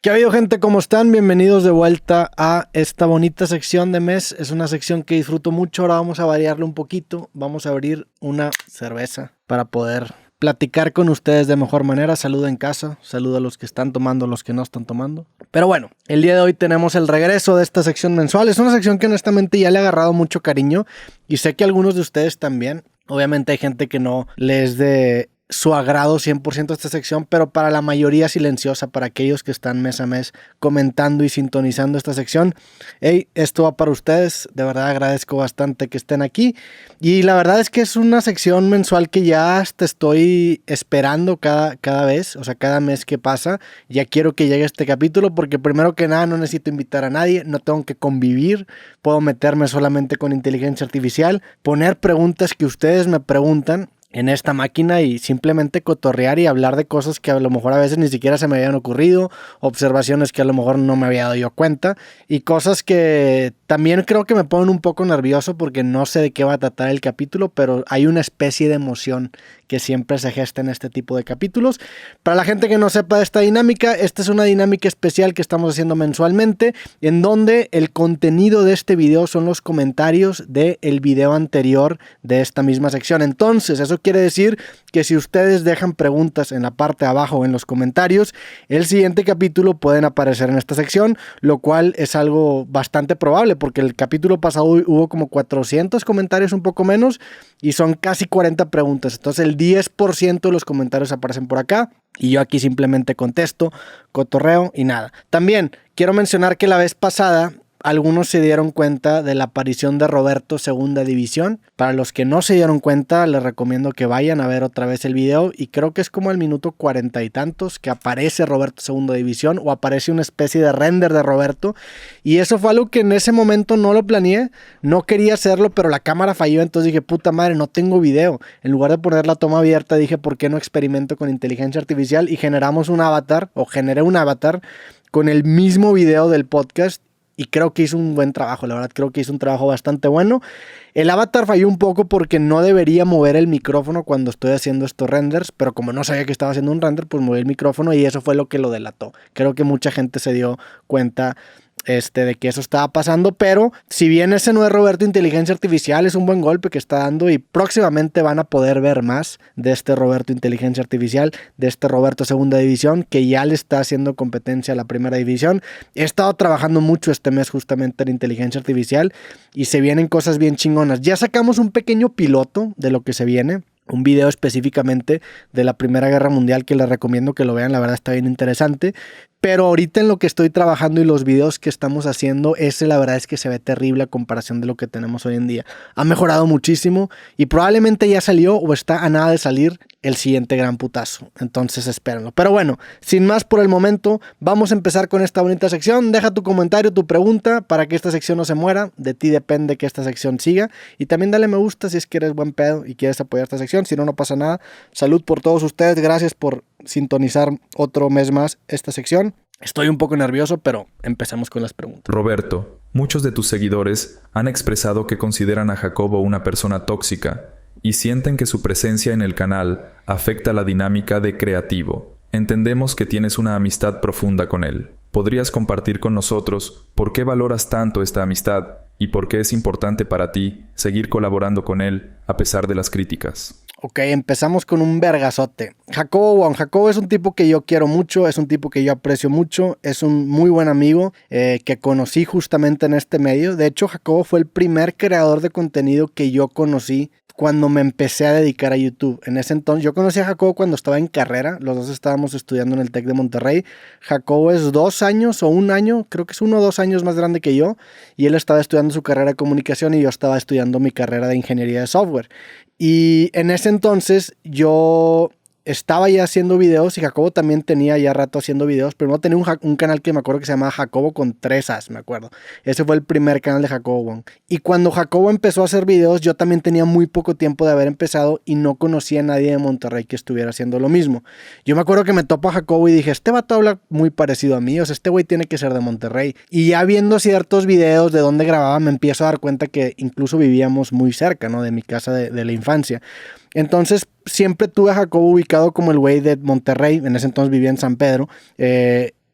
¿Qué ha habido, gente? ¿Cómo están? Bienvenidos de vuelta a esta bonita sección de mes. Es una sección que disfruto mucho. Ahora vamos a variarle un poquito. Vamos a abrir una cerveza para poder platicar con ustedes de mejor manera. Saludo en casa, saludo a los que están tomando, a los que no están tomando. Pero bueno, el día de hoy tenemos el regreso de esta sección mensual. Es una sección que honestamente ya le ha agarrado mucho cariño y sé que algunos de ustedes también. Obviamente hay gente que no les de su agrado 100% esta sección, pero para la mayoría silenciosa, para aquellos que están mes a mes comentando y sintonizando esta sección. Hey, esto va para ustedes, de verdad agradezco bastante que estén aquí y la verdad es que es una sección mensual que ya hasta estoy esperando cada vez, o sea, cada mes que pasa, ya quiero que llegue este capítulo porque primero que nada no necesito invitar a nadie, no tengo que convivir, puedo meterme solamente con inteligencia artificial, poner preguntas que ustedes me preguntan en esta máquina y simplemente cotorrear y hablar de cosas que a lo mejor a veces ni siquiera se me habían ocurrido, observaciones que a lo mejor no me había dado yo cuenta y cosas que también creo que me ponen un poco nervioso porque no sé de qué va a tratar el capítulo, pero hay una especie de emoción que siempre se gesta en este tipo de capítulos. Para la gente que no sepa de esta dinámica, esta es una dinámica especial que estamos haciendo mensualmente, en donde el contenido de este video son los comentarios del video anterior de esta misma sección. Entonces, eso quiere decir que si ustedes dejan preguntas en la parte de abajo en los comentarios, el siguiente capítulo pueden aparecer en esta sección, lo cual es algo bastante probable porque el capítulo pasado hubo como 400 comentarios, un poco menos, y son casi 40 preguntas. Entonces el 10% de los comentarios aparecen por acá y yo aquí simplemente contesto, cotorreo y nada. También quiero mencionar que la vez pasada algunos se dieron cuenta de la aparición de Roberto Segunda División. Para los que no se dieron cuenta, les recomiendo que vayan a ver otra vez el video y creo que es como al minuto 40 y tantos que aparece Roberto Segunda División o aparece una especie de render de Roberto y eso fue algo que en ese momento no lo planeé, no quería hacerlo, pero la cámara falló, entonces dije, puta madre, no tengo video. En lugar de poner la toma abierta, dije, ¿por qué no experimento con inteligencia artificial? Y generamos un avatar, o generé un avatar con el mismo video del podcast. Y creo que hizo un buen trabajo, la verdad, creo que hizo un trabajo bastante bueno. El avatar falló un poco porque no debería mover el micrófono cuando estoy haciendo estos renders, pero como no sabía que estaba haciendo un render, pues moví el micrófono y eso fue lo que lo delató. Creo que mucha gente se dio cuenta de que eso estaba pasando, pero si bien ese no es Roberto Inteligencia Artificial, es un buen golpe que está dando y próximamente van a poder ver más de este Roberto Inteligencia Artificial, de este Roberto Segunda División, que ya le está haciendo competencia a la Primera División. He estado trabajando mucho este mes justamente en inteligencia artificial y se vienen cosas bien chingonas. Ya sacamos un pequeño piloto de lo que se viene. Un video específicamente de la Primera Guerra Mundial que les recomiendo que lo vean, la verdad está bien interesante. Pero ahorita en lo que estoy trabajando y los videos que estamos haciendo, la verdad es que se ve terrible a comparación de lo que tenemos hoy en día. Ha mejorado muchísimo y probablemente ya salió o está a nada de salir el siguiente gran putazo. Entonces espérenlo. Pero bueno, sin más por el momento, vamos a empezar con esta bonita sección. Deja tu comentario, tu pregunta para que esta sección no se muera. De ti depende que esta sección siga. Y también dale me gusta si es que eres buen pedo y quieres apoyar esta sección. Si no, no pasa nada. Salud por todos ustedes. Gracias por sintonizar otro mes más esta sección. Estoy un poco nervioso, pero empecemos con las preguntas. Roberto, muchos de tus seguidores han expresado que consideran a Jacobo una persona tóxica y sienten que su presencia en el canal afecta la dinámica de creativo. Entendemos que tienes una amistad profunda con él. ¿Podrías compartir con nosotros por qué valoras tanto esta amistad y por qué es importante para ti seguir colaborando con él a pesar de las críticas? Ok, empezamos con un vergazote. Jacobo es un tipo que yo quiero mucho, es un tipo que yo aprecio mucho, es un muy buen amigo que conocí justamente en este medio. De hecho, Jacobo fue el primer creador de contenido que yo conocí cuando me empecé a dedicar a YouTube. En ese entonces, yo conocí a Jacobo cuando estaba en carrera, los dos estábamos estudiando en el TEC de Monterrey. Jacobo es 2 años o 1 año, creo que es 1 o 2 años más grande que yo, y él estaba estudiando su carrera de comunicación y yo estaba estudiando mi carrera de ingeniería de software. Y en ese entonces yo estaba ya haciendo videos y Jacobo también tenía ya rato haciendo videos. Primero tenía un canal que me acuerdo que se llamaba Jacobo con 3 As, me acuerdo. Ese fue el primer canal de Jacobo Wong. Y cuando Jacobo empezó a hacer videos, yo también tenía muy poco tiempo de haber empezado y no conocía a nadie de Monterrey que estuviera haciendo lo mismo. Yo me acuerdo que me topo a Jacobo y dije, este vato habla muy parecido a mí, o sea, este güey tiene que ser de Monterrey. Y ya viendo ciertos videos de dónde grababa, me empiezo a dar cuenta que incluso vivíamos muy cerca, ¿no? De mi casa de la infancia. Entonces siempre tuve a Jacobo ubicado como el güey de Monterrey, en ese entonces vivía en San Pedro,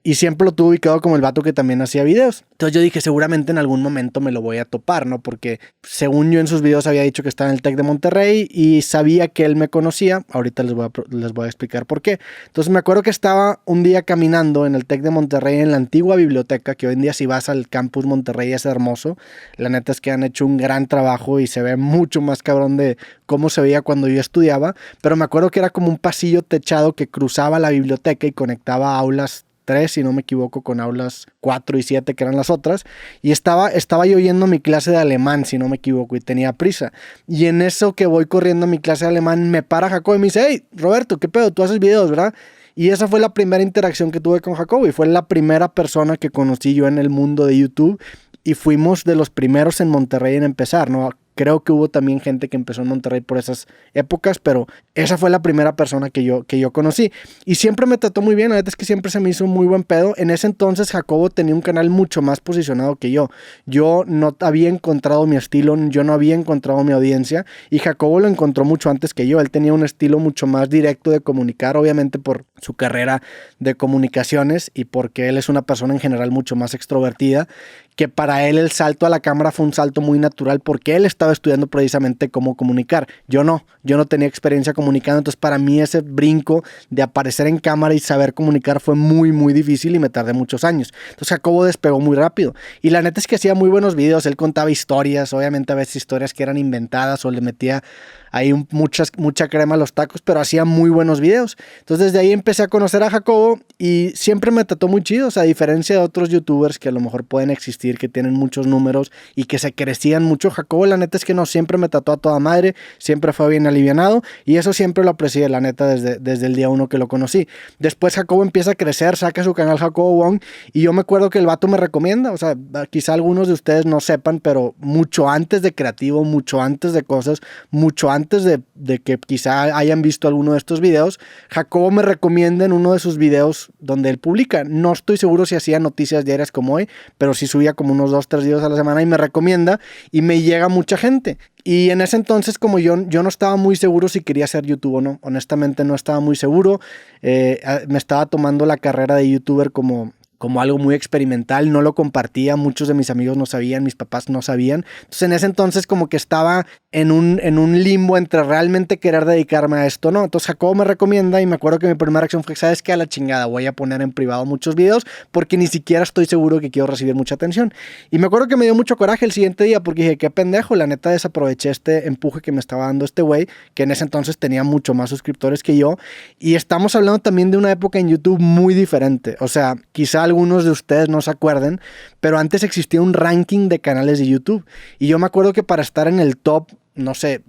y siempre lo tuve ubicado como el vato que también hacía videos. Entonces yo dije, seguramente en algún momento me lo voy a topar, ¿no? Porque según yo en sus videos había dicho que estaba en el TEC de Monterrey y sabía que él me conocía. Ahorita les voy a explicar por qué. Entonces me acuerdo que estaba un día caminando en el TEC de Monterrey en la antigua biblioteca, que hoy en día si vas al campus Monterrey es hermoso. La neta es que han hecho un gran trabajo y se ve mucho más cabrón de cómo se veía cuando yo estudiaba. Pero me acuerdo que era como un pasillo techado que cruzaba la biblioteca y conectaba aulas 3, si no me equivoco, con aulas 4 y 7, que eran las otras, y estaba yo yendo a mi clase de alemán, si no me equivoco, y tenía prisa, y en eso que voy corriendo a mi clase de alemán, me para Jacobo y me dice, hey, Roberto, ¿qué pedo? Tú haces videos, ¿verdad? Y esa fue la primera interacción que tuve con Jacobo, y fue la primera persona que conocí yo en el mundo de YouTube, y fuimos de los primeros en Monterrey en empezar, ¿no? Creo que hubo también gente que empezó en Monterrey por esas épocas, pero esa fue la primera persona que yo conocí. Y siempre me trató muy bien, la verdad es que siempre se me hizo un muy buen pedo. En ese entonces Jacobo tenía un canal mucho más posicionado que yo. Yo no había encontrado mi estilo, yo no había encontrado mi audiencia, y Jacobo lo encontró mucho antes que yo. Él tenía un estilo mucho más directo de comunicar, obviamente por su carrera de comunicaciones y porque él es una persona en general mucho más extrovertida, que para él el salto a la cámara fue un salto muy natural porque él estaba estudiando precisamente cómo comunicar. Yo no tenía experiencia comunicando, entonces para mí ese brinco de aparecer en cámara y saber comunicar fue muy, muy difícil y me tardé muchos años. Entonces Jacobo despegó muy rápido y la neta es que hacía muy buenos videos. Él contaba historias, obviamente a veces historias que eran inventadas o le metía ahí mucha crema a los tacos, pero hacía muy buenos videos. Entonces desde ahí empecé a conocer a Jacobo y siempre me trató muy chido, o sea, a diferencia de otros youtubers que a lo mejor pueden existir, que tienen muchos números y que se crecían mucho, Jacobo la neta es que no, siempre me trató a toda madre, siempre fue bien alivianado y eso siempre lo aprecié, la neta, desde el día uno que lo conocí. Después Jacobo empieza a crecer, saca su canal Jacobo Wong y yo me acuerdo que el vato me recomienda, o sea, quizá algunos de ustedes no sepan, pero mucho antes de Creativo, mucho antes de cosas, mucho antes de que quizá hayan visto alguno de estos videos, Jacobo me recomienda en uno de sus videos donde él publica. No estoy seguro si hacía noticias diarias como hoy, pero sí subía como unos 2-3 videos a la semana y me recomienda y me llega mucha gente. Y en ese entonces, como yo no estaba muy seguro si quería ser youtuber o no, honestamente no estaba muy seguro, me estaba tomando la carrera de youtuber como algo muy experimental, no lo compartía, muchos de mis amigos no sabían, mis papás no sabían, entonces en ese entonces como que estaba en un limbo entre realmente querer dedicarme a esto, ¿no? Entonces Jacobo me recomienda y me acuerdo que mi primera acción fue, ¿sabes qué? A la chingada, voy a poner en privado muchos videos porque ni siquiera estoy seguro que quiero recibir mucha atención. Y me acuerdo que me dio mucho coraje el siguiente día porque dije, qué pendejo, la neta desaproveché este empuje que me estaba dando este güey, que en ese entonces tenía mucho más suscriptores que yo, y estamos hablando también de una época en YouTube muy diferente, o sea, quizá algunos de ustedes no se acuerden, pero antes existía un ranking de canales de YouTube y yo me acuerdo que para estar en el top, no sé,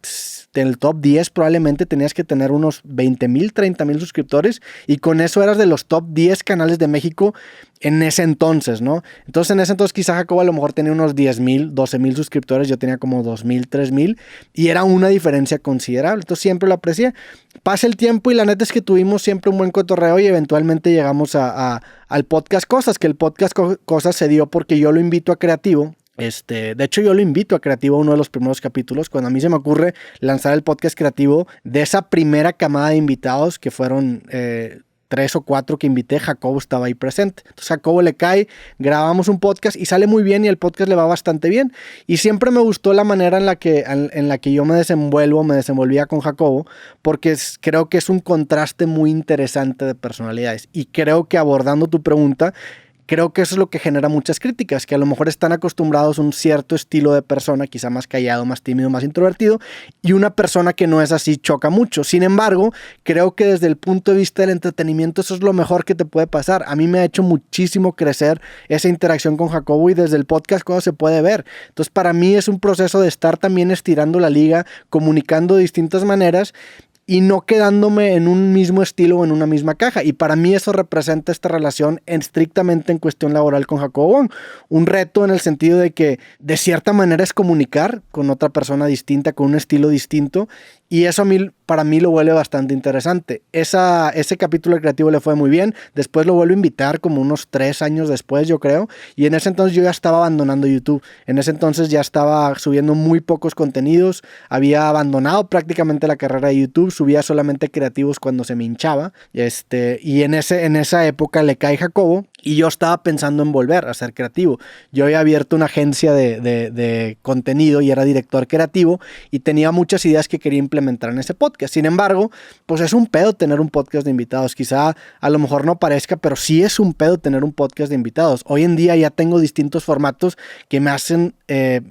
en el top 10 probablemente tenías que tener unos 20,000, 30,000 suscriptores y con eso eras de los top 10 canales de México en ese entonces, ¿no? Entonces en ese entonces quizá Jacobo a lo mejor tenía unos 10,000, 12,000 suscriptores, yo tenía como 2,000, 3,000 y era una diferencia considerable, entonces siempre lo aprecié. Pasa el tiempo y la neta es que tuvimos siempre un buen cotorreo y eventualmente llegamos al podcast Cosas, que el podcast Cosas se dio porque yo lo invito a Creativo. De hecho yo lo invito a Creativo a uno de los primeros capítulos, cuando a mí se me ocurre lanzar el podcast Creativo, de esa primera camada de invitados que fueron 3 o 4 que invité, Jacobo estaba ahí presente. Entonces Jacobo le cae, grabamos un podcast y sale muy bien y el podcast le va bastante bien. Y siempre me gustó la manera en la que yo me desenvolvía con Jacobo, porque creo que es un contraste muy interesante de personalidades. Y creo que abordando tu pregunta, creo que eso es lo que genera muchas críticas, que a lo mejor están acostumbrados a un cierto estilo de persona, quizá más callado, más tímido, más introvertido, y una persona que no es así choca mucho. Sin embargo, creo que desde el punto de vista del entretenimiento eso es lo mejor que te puede pasar. A mí me ha hecho muchísimo crecer esa interacción con Jacobo y desde el podcast cómo se puede ver. Entonces para mí es un proceso de estar también estirando la liga, comunicando de distintas maneras y no quedándome en un mismo estilo o en una misma caja. Y para mí eso representa esta relación estrictamente en cuestión laboral con Jacobo Wong. Un reto en el sentido de que de cierta manera es comunicar con otra persona distinta, con un estilo distinto Y eso para mí lo vuelve bastante interesante. Ese capítulo creativo le fue muy bien. Después lo vuelvo a invitar como unos 3 años después, yo creo. Y en ese entonces yo ya estaba abandonando YouTube. En ese entonces ya estaba subiendo muy pocos contenidos. Había abandonado prácticamente la carrera de YouTube. Subía solamente creativos cuando se me hinchaba. Y en esa época le cae Jacobo. Y yo estaba pensando en volver a ser creativo. Yo había abierto una agencia de contenido y era director creativo. Y tenía muchas ideas que quería implementar en ese podcast. Sin embargo, pues es un pedo tener un podcast de invitados. Quizá a lo mejor no parezca, pero sí es un pedo tener un podcast de invitados. Hoy en día ya tengo distintos formatos que me hacen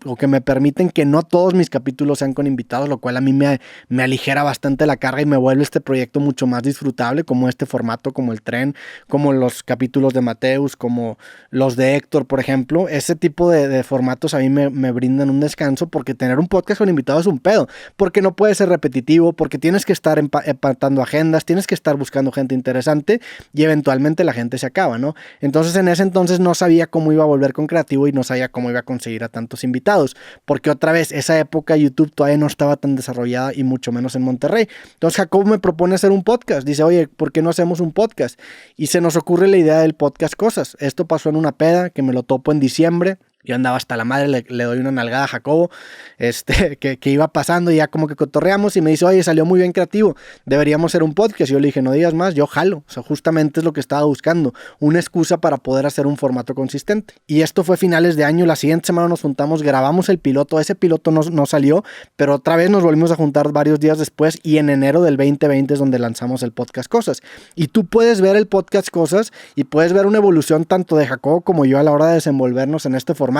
o que me permiten que no todos mis capítulos sean con invitados, lo cual a mí me aligera bastante la carga y me vuelve este proyecto mucho más disfrutable, como este formato, como el tren, como los capítulos de Mateus, como los de Héctor, por ejemplo. Ese tipo de formatos a mí me brindan un descanso, porque tener un podcast con invitados es un pedo, porque no puede ser repetitivo, porque tienes que estar empatando agendas, tienes que estar buscando gente interesante y eventualmente la gente se acaba, ¿no? Entonces en ese entonces no sabía cómo iba a volver con creativo y no sabía cómo iba a conseguir a tantos invitados, porque otra vez esa época YouTube todavía no estaba tan desarrollada y mucho menos en Monterrey. Entonces Jacobo me propone hacer un podcast, dice, oye, ¿por qué no hacemos un podcast? Y se nos ocurre la idea del podcast Cosas. Esto pasó en una peda que me lo topo en diciembre. Yo andaba hasta la madre, le doy una nalgada a Jacobo, que iba pasando y ya como que cotorreamos y me dice, oye, salió muy bien creativo, deberíamos hacer un podcast. Y yo le dije, no digas más, yo jalo. O sea, justamente es lo que estaba buscando, una excusa para poder hacer un formato consistente. Y esto fue finales de año, la siguiente semana nos juntamos, grabamos el piloto, ese piloto no salió, pero otra vez nos volvimos a juntar varios días después y en enero del 2020 es donde lanzamos el podcast Cosas. Y tú puedes ver el podcast Cosas y puedes ver una evolución tanto de Jacobo como yo a la hora de desenvolvernos en este formato.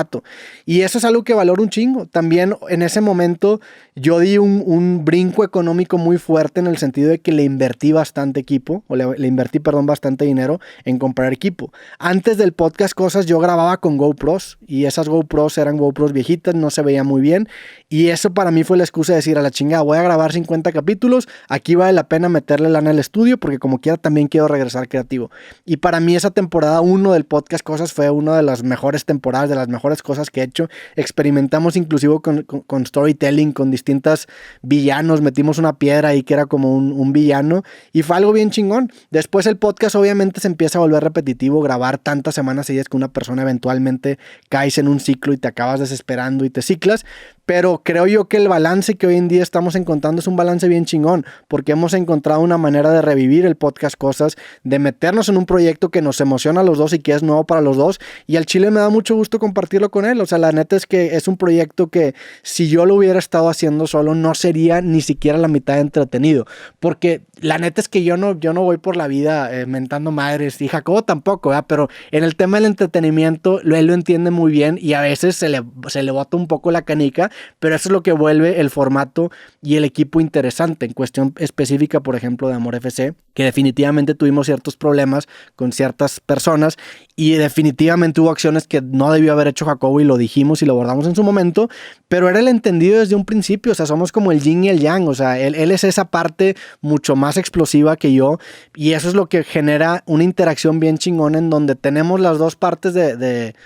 Y eso es algo que valoro un chingo. También en ese momento yo di un brinco económico muy fuerte en el sentido de que le invertí bastante equipo, o le invertí, bastante dinero en comprar equipo. Antes del podcast Cosas yo grababa con GoPros y esas GoPros eran GoPros viejitas, no se veía muy bien. Y eso para mí fue la excusa de decir, a la chingada, voy a grabar 50 capítulos, aquí vale la pena meterle lana al estudio porque como quiera también quiero regresar creativo. Y para mí esa temporada 1 del podcast Cosas fue una de las mejores temporadas, de las mejores cosas que he hecho. Experimentamos inclusive con storytelling, con distintos villanos, metimos una piedra ahí que era como un villano y fue algo bien chingón. Después el podcast obviamente se empieza a volver repetitivo, grabar tantas semanas seguidas que una persona eventualmente caes en un ciclo y te acabas desesperando y te ciclas. Pero creo yo que el balance que hoy en día estamos encontrando es un balance bien chingón, porque hemos encontrado una manera de revivir el podcast Cosas, de meternos en un proyecto que nos emociona a los dos y que es nuevo para los dos, y al chile me da mucho gusto compartirlo con él. O sea, la neta es que es un proyecto que si yo lo hubiera estado haciendo solo no sería ni siquiera la mitad de entretenido, porque la neta es que yo no voy por la vida mentando madres, y Jacobo tampoco, ¿verdad? Pero en el tema del entretenimiento él lo entiende muy bien y a veces se le bota un poco la canica, pero eso es lo que vuelve el formato y el equipo interesante. En cuestión específica, por ejemplo, de Amor FC, que definitivamente tuvimos ciertos problemas con ciertas personas y definitivamente hubo acciones que no debió haber hecho Jacobo y lo dijimos y lo abordamos en su momento, pero era el entendido desde un principio. O sea, somos como el yin y el yang. O sea, él es esa parte mucho más explosiva que yo y eso es lo que genera una interacción bien chingona en donde tenemos las dos partes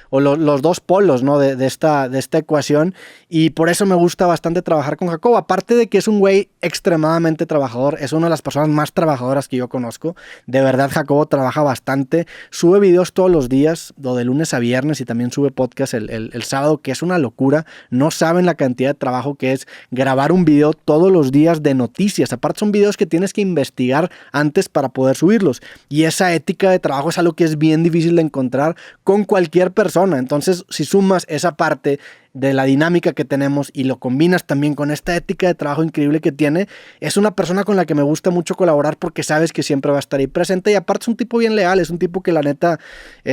los dos polos, ¿no? de esta ecuación, y por eso me gusta bastante trabajar con Jacobo. Aparte de que es un güey extremadamente trabajador, es una de las personas más trabajadoras que yo conozco. De verdad, Jacobo trabaja bastante, sube videos todos los días, de lunes a viernes, y también sube podcast el sábado, que es una locura. No saben la cantidad de trabajo que es grabar un video todos los días de noticias. Aparte son videos que tienes que investigar antes para poder subirlos, y esa ética de trabajo es algo que es bien difícil de encontrar con cualquier persona. Entonces, si sumas esa parte de la dinámica que tenemos y lo combinas también con esta ética de trabajo increíble que tiene, es una persona con la que me gusta mucho colaborar porque sabes que siempre va a estar ahí presente, y aparte es un tipo bien leal, es un tipo que la neta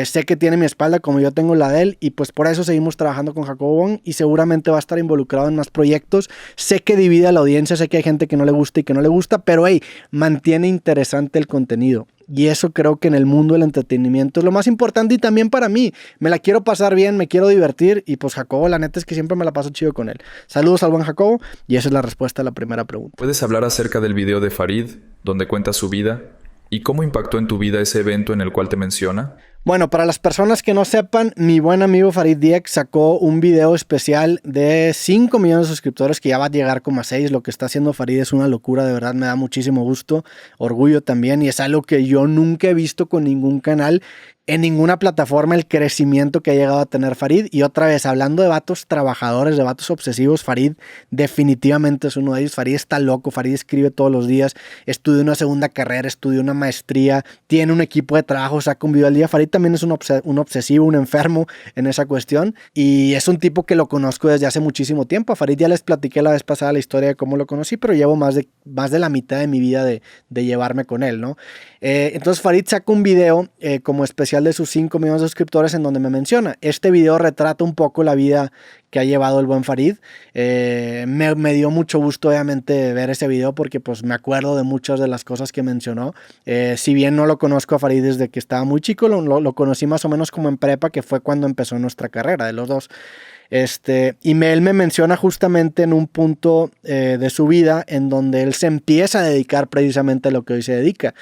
sé que tiene mi espalda como yo tengo la de él, y pues por eso seguimos trabajando con Jacobo Wong y seguramente va a estar involucrado en más proyectos. Sé que divide a la audiencia, sé que hay gente que no le gusta y que no le gusta, pero hey, mantiene interesante el contenido. Y eso creo que en el mundo del entretenimiento es lo más importante, y también para mí. Me la quiero pasar bien, me quiero divertir, y pues Jacobo, la neta es que siempre me la paso chido con él. Saludos al buen Jacobo, y esa es la respuesta a la primera pregunta. ¿Puedes hablar acerca del video de Farid, donde cuenta su vida, y cómo impactó en tu vida ese evento en el cual te menciona? Bueno, para las personas que no sepan, mi buen amigo Farid Dieck sacó un video especial de 5 millones de suscriptores que ya va a llegar como a 6. Lo que está haciendo Farid es una locura, de verdad me da muchísimo gusto, orgullo también, y es algo que yo nunca he visto con ningún canal, en ninguna plataforma, el crecimiento que ha llegado a tener Farid. Y otra vez, hablando de vatos trabajadores, de vatos obsesivos, Farid definitivamente es uno de ellos. Farid está loco, Farid escribe todos los días, estudia una segunda carrera, estudia una maestría, tiene un equipo de trabajo, saca un video al día. Farid también es un obsesivo, un enfermo en esa cuestión, y es un tipo que lo conozco desde hace muchísimo tiempo. A Farid ya les platiqué la vez pasada la historia de cómo lo conocí, pero llevo más de la mitad de mi vida de llevarme con él, ¿no? Entonces Farid saca un video como especial de sus 5 millones de suscriptores en donde me menciona. Este video retrata un poco la vida que ha llevado el buen Farid. Me dio mucho gusto obviamente ver ese video porque pues me acuerdo de muchas de las cosas que mencionó. Si bien no lo conozco a Farid desde que estaba muy chico, lo conocí más o menos como en prepa, que fue cuando empezó nuestra carrera de los dos. Y él me menciona justamente en un punto de su vida en donde él se empieza a dedicar precisamente a lo que hoy se dedica.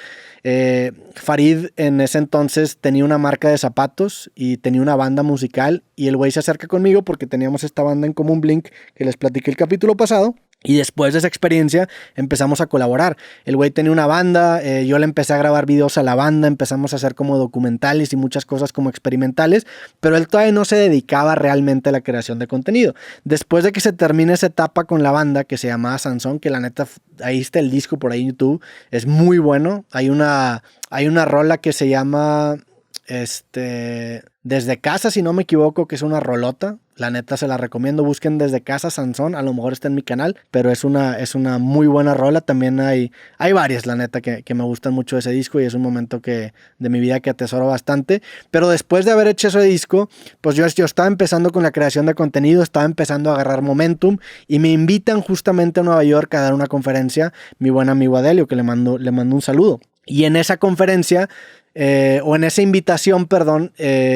Farid en ese entonces tenía una marca de zapatos y tenía una banda musical, y el güey se acerca conmigo porque teníamos esta banda en común, Blink, que les platiqué el capítulo pasado. Y después de esa experiencia empezamos a colaborar. El güey tenía una banda, yo le empecé a grabar videos a la banda, empezamos a hacer como documentales y muchas cosas como experimentales, pero él todavía no se dedicaba realmente a la creación de contenido. Después de que se termine esa etapa con la banda que se llamaba Sansón, que la neta, ahí está el disco por ahí en YouTube, es muy bueno. Hay una rola que se llama Desde Casa, si no me equivoco, que es una rolota. La neta se la recomiendo, busquen Desde Casa Sansón, a lo mejor está en mi canal, pero es una muy buena rola. También hay varias, la neta, que me gustan mucho de ese disco, y es un momento de mi vida que atesoro bastante. Pero después de haber hecho ese disco, pues yo estaba empezando con la creación de contenido, estaba empezando a agarrar momentum, y me invitan justamente a Nueva York a dar una conferencia, mi buen amigo Adelio, que le mando un saludo. Y en esa conferencia, o en esa invitación, perdón,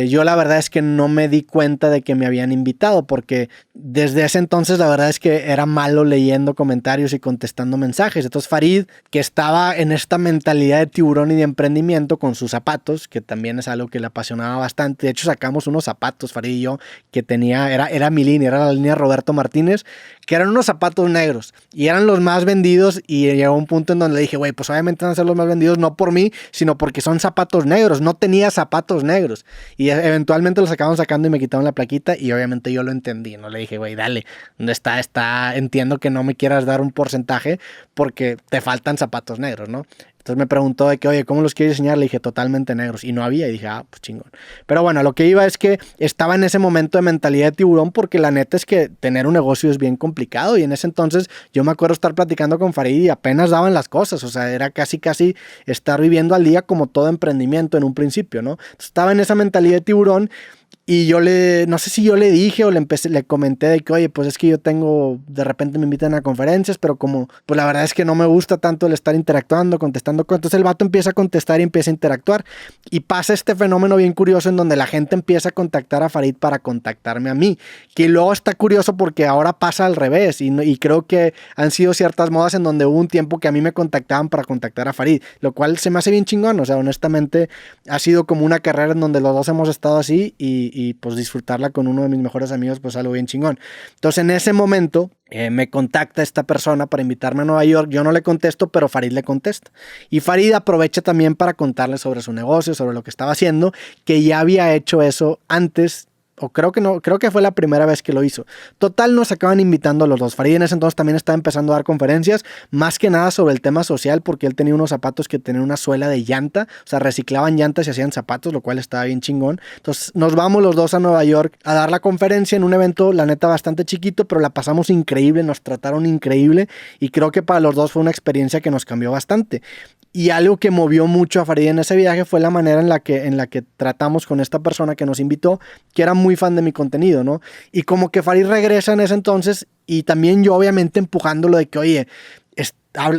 yo la verdad es que no me di cuenta de que me habían invitado, porque desde ese entonces la verdad es que era malo leyendo comentarios y contestando mensajes. Entonces Farid, que estaba en esta mentalidad de tiburón y de emprendimiento con sus zapatos, que también es algo que le apasionaba bastante. De hecho sacamos unos zapatos, Farid y yo, que era mi línea, era la línea Roberto Martínez, que eran unos zapatos negros y eran los más vendidos, y llegó un punto en donde le dije, güey, pues obviamente van a ser los más vendidos, no por mí, sino porque son zapatos negros. No tenía zapatos negros, y eventualmente los acabaron sacando y me quitaron la plaquita, y obviamente yo lo entendí, no le dije, güey, dale, ¿dónde está? Entiendo que no me quieras dar un porcentaje porque te faltan zapatos negros, ¿no? Entonces me preguntó de que, oye, ¿cómo los quieres diseñar? Le dije, totalmente negros. Y no había. Y dije, pues chingón. Pero bueno, lo que iba es que estaba en ese momento de mentalidad de tiburón, porque la neta es que tener un negocio es bien complicado. Y en ese entonces yo me acuerdo estar platicando con Farid y apenas daban las cosas. O sea, era casi estar viviendo al día como todo emprendimiento en un principio, ¿no? Entonces, estaba en esa mentalidad de tiburón. Y yo no sé si yo le dije o le comenté de que, oye, pues es que yo de repente me invitan a conferencias, pero como, pues la verdad es que no me gusta tanto el estar interactuando, contestando. Entonces el vato empieza a contestar y empieza a interactuar. Y pasa este fenómeno bien curioso en donde la gente empieza a contactar a Farid para contactarme a mí. Que luego está curioso porque ahora pasa al revés. Y creo que han sido ciertas modas en donde hubo un tiempo que a mí me contactaban para contactar a Farid, lo cual se me hace bien chingón. O sea, honestamente ha sido como una carrera en donde los dos hemos estado así, y pues disfrutarla con uno de mis mejores amigos, pues algo bien chingón. Entonces en ese momento me contacta esta persona para invitarme a Nueva York. Yo no le contesto, pero Farid le contesta, y Farid aprovecha también para contarle sobre su negocio, sobre lo que estaba haciendo, que ya había hecho eso antes, o creo que fue la primera vez que lo hizo. Total, nos acaban invitando a los dos. Farid en ese entonces también estaba empezando a dar conferencias, más que nada sobre el tema social, porque él tenía unos zapatos que tenían una suela de llanta, o sea, reciclaban llantas y hacían zapatos, lo cual estaba bien chingón. Entonces nos vamos los dos a Nueva York a dar la conferencia en un evento, la neta, bastante chiquito, pero la pasamos increíble, nos trataron increíble, y creo que para los dos fue una experiencia que nos cambió bastante. Y algo que movió mucho a Farid en ese viaje fue la manera en la que tratamos con esta persona que nos invitó, que era muy fan de mi contenido, ¿no? Y como que Farid regresa en ese entonces, y también yo obviamente empujándolo de que, oye,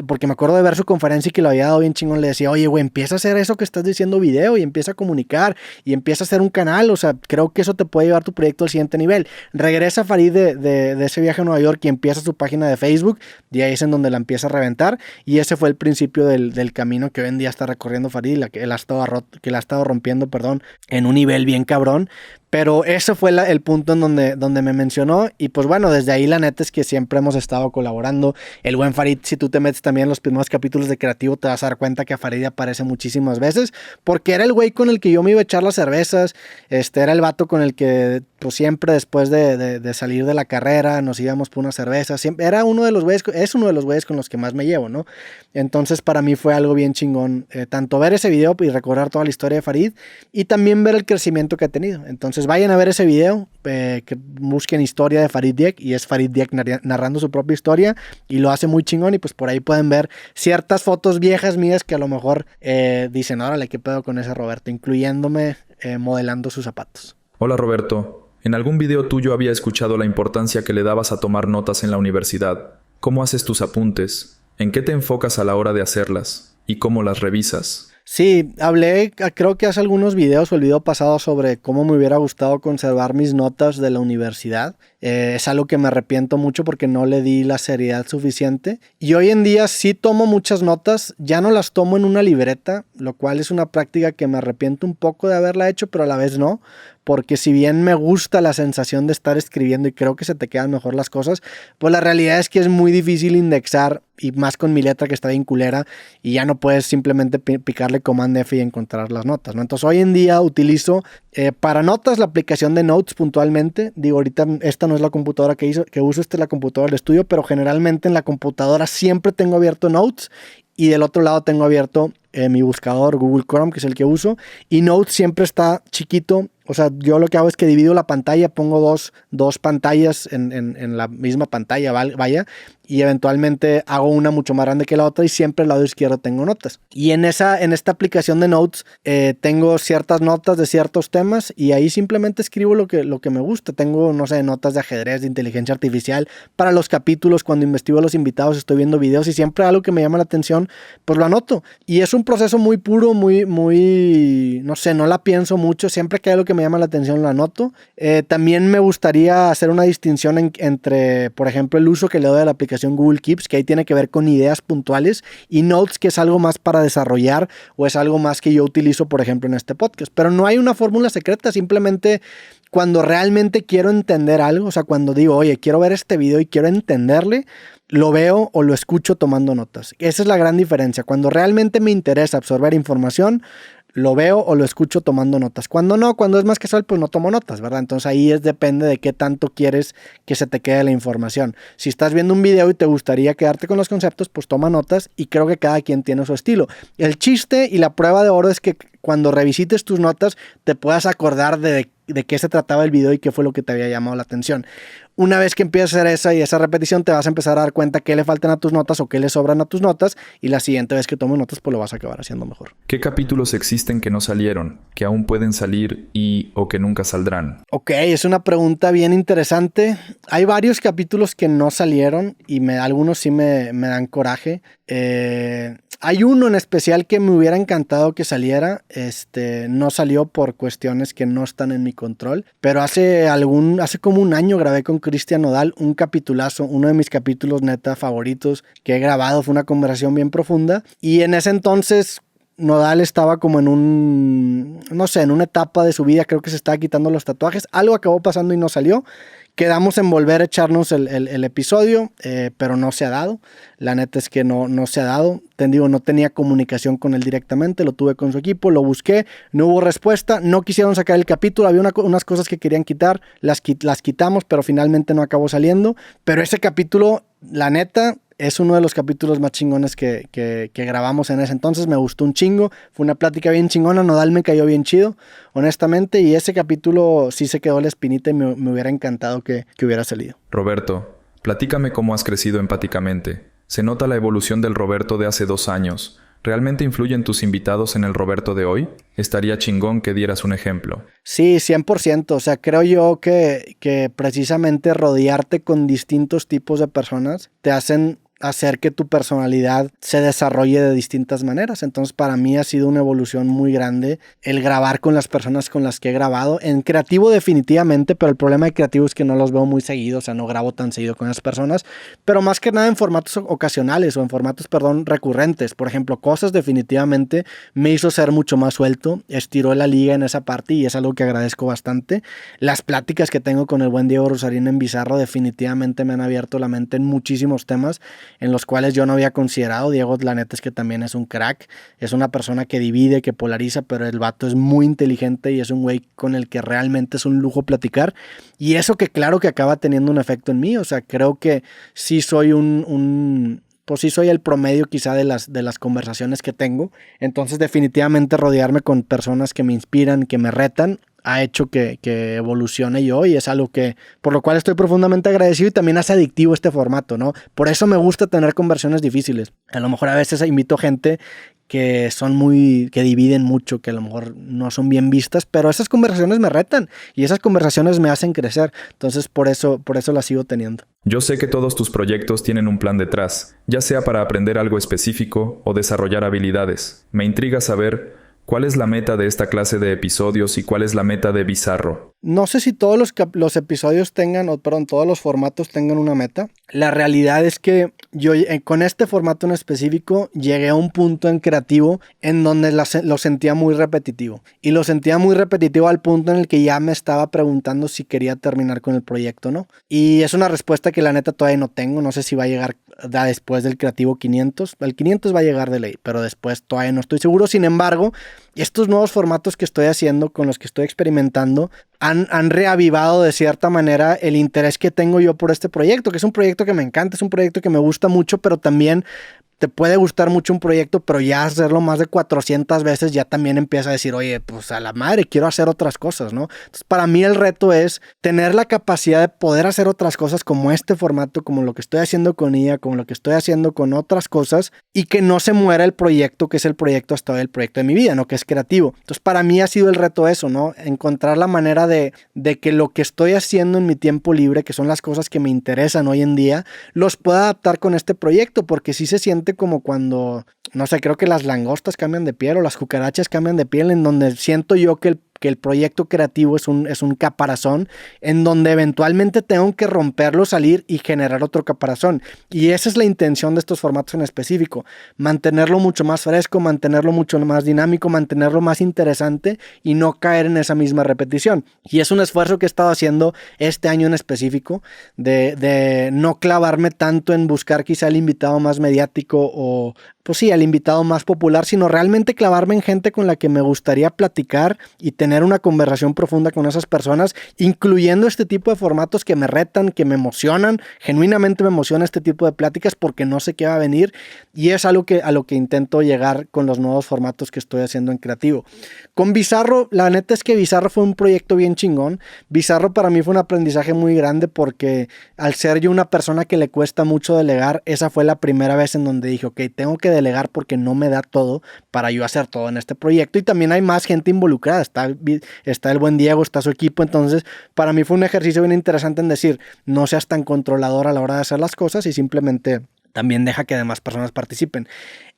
porque me acuerdo de ver su conferencia y que lo había dado bien chingón, le decía, oye, güey, empieza a hacer eso que estás diciendo video y empieza a comunicar y empieza a hacer un canal, o sea, creo que eso te puede llevar tu proyecto al siguiente nivel. Regresa Farid de ese viaje a Nueva York y empieza su página de Facebook, y ahí es en donde la empieza a reventar, y ese fue el principio del camino que hoy en día está recorriendo Farid, que la ha estado rompiendo, perdón, en un nivel bien cabrón. Pero ese fue el punto en donde me mencionó, y pues bueno, desde ahí la neta es que siempre hemos estado colaborando. El buen Farid, si tú te metes también en los primeros capítulos de Creativo, te vas a dar cuenta que a Farid aparece muchísimas veces, porque era el güey con el que yo me iba a echar las cervezas, era el vato con el que pues siempre después de salir de la carrera nos íbamos por una cerveza, siempre, es uno de los güeyes con los que más me llevo, ¿no? Entonces para mí fue algo bien chingón, tanto ver ese video y recordar toda la historia de Farid, y también ver el crecimiento que ha tenido. Entonces vayan a ver ese video, que busquen historia de Farid Dieck, y es Farid Dieck narrando su propia historia, y lo hace muy chingón, y pues por ahí pueden ver ciertas fotos viejas mías que a lo mejor dicen, órale, qué pedo con ese Roberto, incluyéndome modelando sus zapatos. Hola Roberto, en algún video tuyo había escuchado la importancia que le dabas a tomar notas en la universidad. ¿Cómo haces tus apuntes? ¿En qué te enfocas a la hora de hacerlas? ¿Y cómo las revisas? Sí, hablé, creo que hace algunos videos o el video pasado, sobre cómo me hubiera gustado conservar mis notas de la universidad. Es algo que me arrepiento mucho porque no le di la seriedad suficiente. Y hoy en día sí tomo muchas notas, ya no las tomo en una libreta, lo cual es una práctica que me arrepiento un poco de haberla hecho, pero a la vez no. Porque si bien me gusta la sensación de estar escribiendo y creo que se te quedan mejor las cosas, pues la realidad es que es muy difícil indexar, y más con mi letra que está bien culera, y ya no puedes simplemente picarle Command F y encontrar las notas, ¿no? Entonces hoy en día utilizo para notas la aplicación de Notes puntualmente. Digo, ahorita esta no es la computadora que uso, esta es la computadora del estudio, pero generalmente en la computadora siempre tengo abierto Notes, y del otro lado tengo abierto mi buscador Google Chrome, que es el que uso, y Notes siempre está chiquito. O sea, yo lo que hago es que divido la pantalla, pongo dos pantallas en la misma pantalla, vaya, y eventualmente hago una mucho más grande que la otra, y siempre al lado izquierdo tengo notas. Y en esta aplicación de Notes tengo ciertas notas de ciertos temas, y ahí simplemente escribo lo que me gusta. Tengo, no sé, notas de ajedrez, de inteligencia artificial, para los capítulos, cuando investigo a los invitados, estoy viendo videos, y siempre algo que me llama la atención, pues lo anoto. Y es un proceso muy puro, muy, no sé, no la pienso mucho. Siempre que hay algo que me llama la atención lo anoto. También me gustaría hacer una distinción entre, por ejemplo, el uso que le doy a la aplicación Google Keeps, que ahí tiene que ver con ideas puntuales, y Notes, que es algo más para desarrollar, o es algo más que yo utilizo, por ejemplo, en este podcast. Pero no hay una fórmula secreta, simplemente cuando realmente quiero entender algo, o sea, cuando digo, oye, quiero ver este video y quiero entenderle, lo veo o lo escucho tomando notas. Esa es la gran diferencia. Cuando realmente me interesa absorber información, lo veo o lo escucho tomando notas. Cuando no, cuando es más casual, pues no tomo notas, ¿verdad? Entonces ahí depende de qué tanto quieres que se te quede la información. Si estás viendo un video y te gustaría quedarte con los conceptos, pues toma notas, y creo que cada quien tiene su estilo. El chiste y la prueba de oro es que cuando revisites tus notas te puedas acordar de qué se trataba el video y qué fue lo que te había llamado la atención. Una vez que empiezas a hacer esa repetición, te vas a empezar a dar cuenta qué le faltan a tus notas o qué le sobran a tus notas, y la siguiente vez que tomes notas, pues lo vas a acabar haciendo mejor. ¿Qué capítulos existen que no salieron, que aún pueden salir o que nunca saldrán? Ok, es una pregunta bien interesante. Hay varios capítulos que no salieron, y algunos sí me dan coraje. Hay uno en especial que me hubiera encantado que saliera. No salió por cuestiones que no están en mi control, pero hace como un año grabé con Cristian Nodal un capitulazo, uno de mis capítulos neta favoritos que he grabado. Fue una conversación bien profunda, y en ese entonces Nodal estaba como en una etapa de su vida, creo que se estaba quitando los tatuajes, algo acabó pasando y no salió. Quedamos en volver a echarnos el episodio, pero no se ha dado. La neta es que no se ha dado. No tenía comunicación con él directamente, lo tuve con su equipo, lo busqué, no hubo respuesta, no quisieron sacar el capítulo, había unas cosas que querían quitar, las quitamos, pero finalmente no acabó saliendo. Pero ese capítulo, la neta, es uno de los capítulos más chingones que grabamos en ese entonces. Me gustó un chingo, fue una plática bien chingona, Nodal me cayó bien chido, honestamente, y ese capítulo sí se quedó la espinita, y me hubiera encantado que hubiera salido. Roberto, platícame cómo has crecido empáticamente. Se nota la evolución del Roberto de hace 2 años. ¿Realmente influyen tus invitados en el Roberto de hoy? Estaría chingón que dieras un ejemplo. Sí, 100%. O sea, creo yo que precisamente rodearte con distintos tipos de personas te hacen hacer que tu personalidad se desarrolle de distintas maneras. Entonces para mí ha sido una evolución muy grande el grabar con las personas con las que he grabado. En creativo definitivamente, pero el problema de creativo es que no los veo muy seguido, o sea, no grabo tan seguido con esas personas, pero más que nada en formatos ocasionales o en formatos, recurrentes. Por ejemplo, Cosas definitivamente me hizo ser mucho más suelto, estiró la liga en esa parte y es algo que agradezco bastante. Las pláticas que tengo con el buen Diego Rusarín en Bizarro definitivamente me han abierto la mente en muchísimos temas en los cuales yo no había considerado. Diego, la neta es que también es un crack, es una persona que divide, que polariza, pero el vato es muy inteligente y es un güey con el que realmente es un lujo platicar, y eso que claro que acaba teniendo un efecto en mí. O sea, creo que sí soy pues sí soy el promedio quizá de las conversaciones que tengo. Entonces definitivamente rodearme con personas que me inspiran, que me retan, ha hecho que evolucione yo, y es algo por lo cual estoy profundamente agradecido, y también hace adictivo este formato, ¿no? Por eso me gusta tener conversaciones difíciles. A lo mejor a veces invito gente que que dividen mucho, que a lo mejor no son bien vistas, pero esas conversaciones me retan y esas conversaciones me hacen crecer. Entonces por eso las sigo teniendo. Yo sé que todos tus proyectos tienen un plan detrás, ya sea para aprender algo específico o desarrollar habilidades. Me intriga saber ¿cuál es la meta de esta clase de episodios y cuál es la meta de Bizarro? No sé si todos los episodios todos los formatos tengan una meta. La realidad es que yo con este formato en específico llegué a un punto en creativo en donde lo sentía muy repetitivo. Y lo sentía muy repetitivo al punto en el que ya me estaba preguntando si quería terminar con el proyecto o no. Y es una respuesta que la neta todavía no tengo. No sé si va a llegar después del creativo 500. El 500 va a llegar de ley, pero después todavía no estoy seguro. Sin embargo, estos nuevos formatos que estoy haciendo, con los que estoy experimentando, han reavivado de cierta manera el interés que tengo yo por este proyecto, que es un proyecto que me encanta, es un proyecto que me gusta mucho, pero también te puede gustar mucho un proyecto, pero ya hacerlo más de 400 veces ya también empieza a decir, oye, pues a la madre, quiero hacer otras cosas, ¿no? Entonces, para mí el reto es tener la capacidad de poder hacer otras cosas como este formato, como lo que estoy haciendo con ella, como lo que estoy haciendo con otras cosas, y que no se muera el proyecto, que es el proyecto hasta hoy, el proyecto de mi vida, ¿no? Que es creativo. Entonces, para mí ha sido el reto eso, ¿no? Encontrar la manera de que lo que estoy haciendo en mi tiempo libre, que son las cosas que me interesan hoy en día, los pueda adaptar con este proyecto, porque sí se siente como cuando, no sé, creo que las langostas cambian de piel o las cucarachas cambian de piel, en donde siento yo que el proyecto creativo es un caparazón en donde eventualmente tengo que romperlo, salir y generar otro caparazón. Y esa es la intención de estos formatos en específico, mantenerlo mucho más fresco, mantenerlo mucho más dinámico, mantenerlo más interesante y no caer en esa misma repetición. Y es un esfuerzo que he estado haciendo este año en específico, de no clavarme tanto en buscar quizá el invitado más mediático o, pues sí, al invitado más popular, sino realmente clavarme en gente con la que me gustaría platicar y tener una conversación profunda con esas personas, incluyendo este tipo de formatos que me retan, que me emocionan. Genuinamente me emociona este tipo de pláticas porque no sé qué va a venir, y es algo a lo que intento llegar con los nuevos formatos que estoy haciendo en creativo. Con Bizarro, la neta es que Bizarro fue un proyecto bien chingón. Bizarro para mí fue un aprendizaje muy grande porque al ser yo una persona que le cuesta mucho delegar, esa fue la primera vez en donde dije, ok, tengo que delegar porque no me da todo para yo hacer todo en este proyecto, y también hay más gente involucrada, está el buen Diego, está su equipo. Entonces para mí fue un ejercicio bien interesante en decir, no seas tan controlador a la hora de hacer las cosas y simplemente también deja que demás personas participen.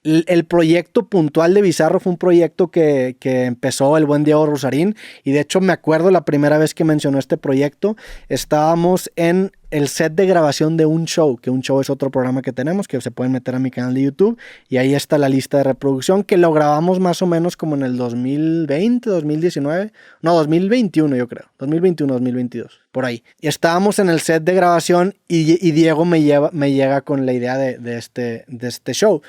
El proyecto puntual de Bizarro fue un proyecto que empezó el buen Diego Rusarín, y de hecho me acuerdo la primera vez que mencionó este proyecto, estábamos en el set de grabación de un show, que un show es otro programa que tenemos, que se pueden meter a mi canal de YouTube, y ahí está la lista de reproducción, que lo grabamos más o menos como en el 2020, 2019, no, 2021 yo creo, 2021, 2022, por ahí. Y estábamos en el set de grabación y Diego me llega con la idea de este show.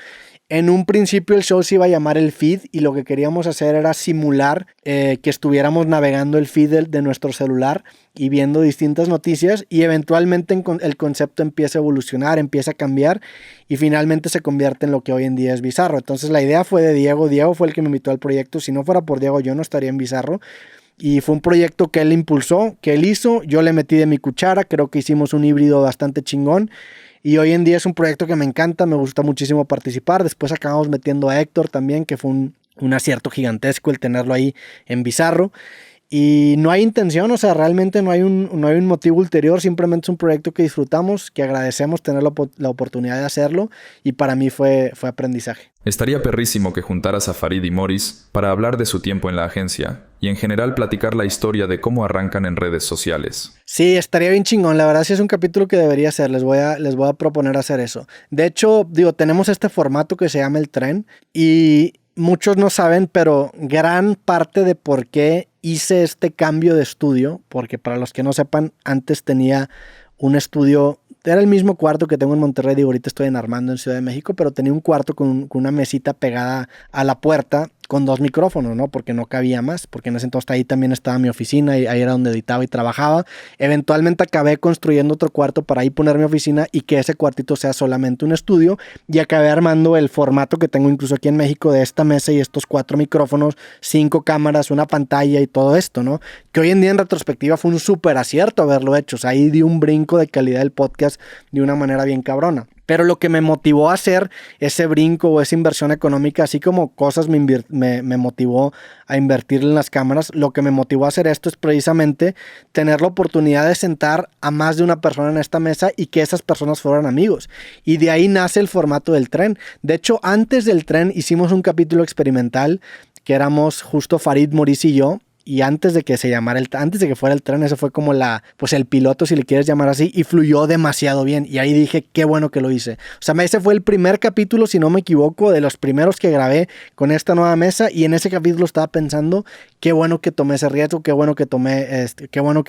En un principio el show se iba a llamar El Feed, y lo que queríamos hacer era simular que estuviéramos navegando el feed de nuestro celular y viendo distintas noticias, y eventualmente el concepto empieza a evolucionar, empieza a cambiar y finalmente se convierte en lo que hoy en día es Bizarro. Entonces la idea fue de Diego. Diego fue el que me invitó al proyecto. Si no fuera por Diego yo no estaría en Bizarro. Y fue un proyecto que él impulsó, que él hizo, yo le metí de mi cuchara, creo que hicimos un híbrido bastante chingón. Y hoy en día es un proyecto que me encanta, me gusta muchísimo participar. Después acabamos metiendo a Héctor también, que fue un acierto gigantesco el tenerlo ahí en Bizarro. Y no hay intención, o sea, realmente no hay un motivo ulterior, simplemente es un proyecto que disfrutamos, que agradecemos tener la oportunidad de hacerlo y para mí fue aprendizaje. Estaría perrísimo que juntaras a Farid y Morris para hablar de su tiempo en la agencia y en general platicar la historia de cómo arrancan en redes sociales. Sí, estaría bien chingón. La verdad sí es un capítulo que debería hacer. Les voy a proponer hacer eso. De hecho, tenemos este formato que se llama El Tren y muchos no saben, pero gran parte de por qué hice este cambio de estudio, porque para los que no sepan, antes tenía un estudio, era el mismo cuarto que tengo en Monterrey, digo, ahorita estoy en Armando, en Ciudad de México, pero tenía un cuarto con una mesita pegada a la puerta con 2 micrófonos, ¿no? Porque no cabía más, porque en ese entonces ahí también estaba mi oficina y ahí era donde editaba y trabajaba. Eventualmente acabé construyendo otro cuarto para ahí poner mi oficina y que ese cuartito sea solamente un estudio y acabé armando el formato que tengo incluso aquí en México de esta mesa y estos 4 micrófonos, 5 cámaras, una pantalla y todo esto, ¿no? Que hoy en día en retrospectiva fue un súper acierto haberlo hecho. O sea, ahí di un brinco de calidad del podcast de una manera bien cabrona. Pero lo que me motivó a hacer ese brinco o esa inversión económica, así como cosas me motivó a invertir en las cámaras, lo que me motivó a hacer esto es precisamente tener la oportunidad de sentar a más de una persona en esta mesa y que esas personas fueran amigos. Y de ahí nace el formato del tren. De hecho, antes del tren hicimos un capítulo experimental que éramos justo Farid, Morris y yo. Y antes de que fuera el tren, ese fue como el piloto, si le quieres llamar así, y fluyó demasiado bien. Y ahí dije, qué bueno que lo hice. O sea, ese fue el primer capítulo, si no me equivoco, de los primeros que grabé con esta nueva mesa. Y en ese capítulo estaba pensando, qué bueno que tomé ese riesgo, qué bueno que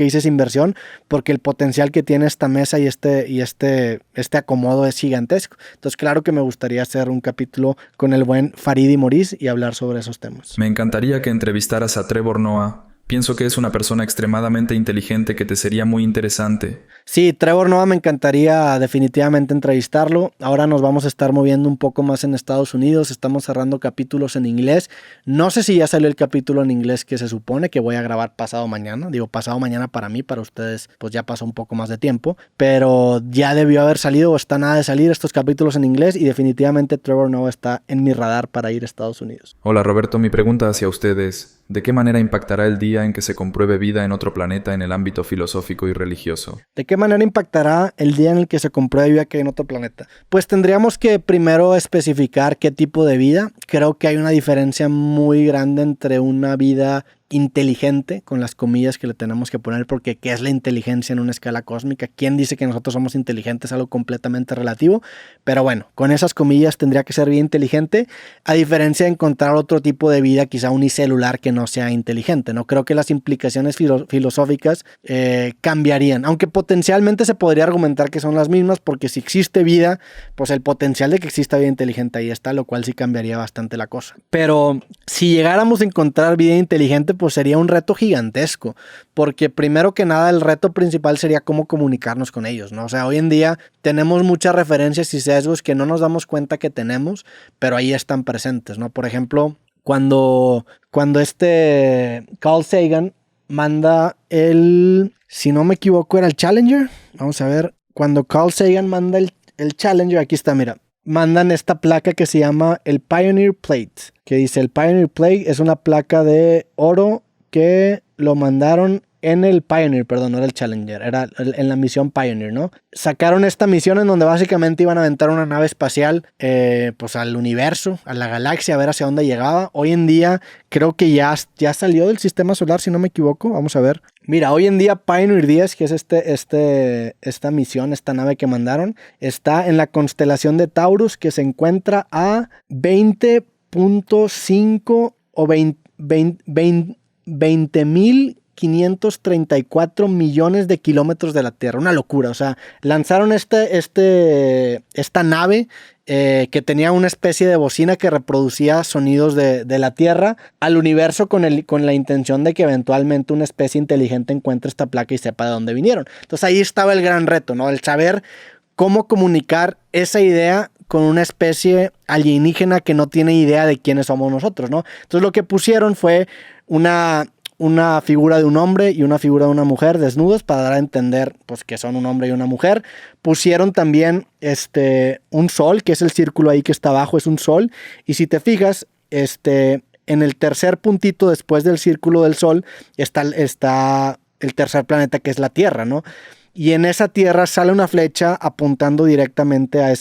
hice esa inversión, porque el potencial que tiene esta mesa y este acomodo es gigantesco. Entonces, claro que me gustaría hacer un capítulo con el buen Farid y Morris y hablar sobre esos temas. Me encantaría que entrevistaras a Trevor Noah. Pienso que es una persona extremadamente inteligente que te sería muy interesante. Sí, Trevor Noah me encantaría definitivamente entrevistarlo. Ahora nos vamos a estar moviendo un poco más en Estados Unidos. Estamos cerrando capítulos en inglés. No sé si ya salió el capítulo en inglés que se supone que voy a grabar pasado mañana. Digo, pasado mañana para mí, para ustedes pues ya pasó un poco más de tiempo. Pero ya debió haber salido o está nada de salir estos capítulos en inglés y definitivamente Trevor Noah está en mi radar para ir a Estados Unidos. Hola Roberto, mi pregunta hacia ustedes. ¿De qué manera impactará el día en que se compruebe vida en otro planeta en el ámbito filosófico y religioso? ¿De qué manera impactará el día en el que se compruebe vida que hay en otro planeta? Pues tendríamos que primero especificar qué tipo de vida. Creo que hay una diferencia muy grande entre una vida inteligente, con las comillas que le tenemos que poner, porque ¿qué es la inteligencia en una escala cósmica? ¿Quién dice que nosotros somos inteligentes? Algo completamente relativo, pero bueno, con esas comillas tendría que ser bien inteligente, a diferencia de encontrar otro tipo de vida, quizá unicelular, que no sea inteligente, ¿no? Creo que las implicaciones filosóficas cambiarían, aunque potencialmente se podría argumentar que son las mismas, porque si existe vida, pues el potencial de que exista vida inteligente ahí está, lo cual sí cambiaría bastante la cosa. Pero si llegáramos a encontrar vida inteligente, pues sería un reto gigantesco, porque primero que nada el reto principal sería cómo comunicarnos con ellos, ¿no? O sea, hoy en día tenemos muchas referencias y sesgos que no nos damos cuenta que tenemos, pero ahí están presentes, ¿no? Por ejemplo, cuando Carl Sagan manda si no me equivoco era el Challenger, vamos a ver, cuando Carl Sagan manda el Challenger, aquí está, mira, mandan esta placa que se llama el Pioneer Plate, que dice el Pioneer Plate es una placa de oro que lo mandaron en el Pioneer, perdón, no era el Challenger, era en la misión Pioneer, ¿no? Sacaron esta misión en donde básicamente iban a aventar una nave espacial pues al universo, a la galaxia, a ver hacia dónde llegaba. Hoy en día creo que ya salió del sistema solar, si no me equivoco, vamos a ver. Mira, hoy en día Pioneer 10, que es esta misión, esta nave que mandaron, está en la constelación de Taurus, que se encuentra a 20.5 o 20.534 millones de kilómetros de la Tierra. Una locura. O sea, lanzaron esta nave que tenía una especie de bocina que reproducía sonidos de la Tierra al universo con la intención de que eventualmente una especie inteligente encuentre esta placa y sepa de dónde vinieron. Entonces ahí estaba el gran reto, ¿no? El saber cómo comunicar esa idea con una especie alienígena que no tiene idea de quiénes somos nosotros, ¿no? Entonces lo que pusieron fue una figura de un hombre y una figura de una mujer desnudos para dar a entender pues que son un hombre y una mujer. Pusieron también un sol, que es el círculo ahí que está abajo, es un sol, y si te fijas, en el tercer puntito después del círculo del Sol está el tercer planeta, que es la Tierra, ¿no? Y en esa Tierra sale una flecha apuntando directamente a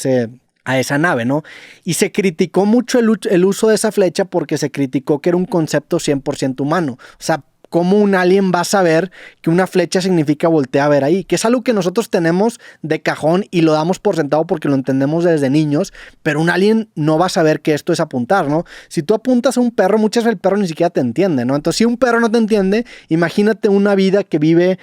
esa nave, ¿no? Y se criticó mucho el uso de esa flecha porque se criticó que era un concepto 100% humano. O sea, ¿cómo un alien va a saber que una flecha significa voltea a ver ahí? Que es algo que nosotros tenemos de cajón y lo damos por sentado porque lo entendemos desde niños, pero un alien no va a saber que esto es apuntar, ¿no? Si tú apuntas a un perro, muchas veces el perro ni siquiera te entiende, ¿no? Entonces, si un perro no te entiende, imagínate una vida que vive,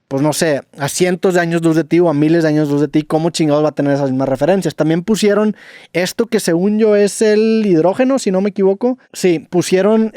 pues no sé, a cientos de años luz de ti o a miles de años luz de ti, ¿cómo chingados va a tener esas mismas referencias? También pusieron esto que según yo es el hidrógeno, si no me equivoco. Sí, pusieron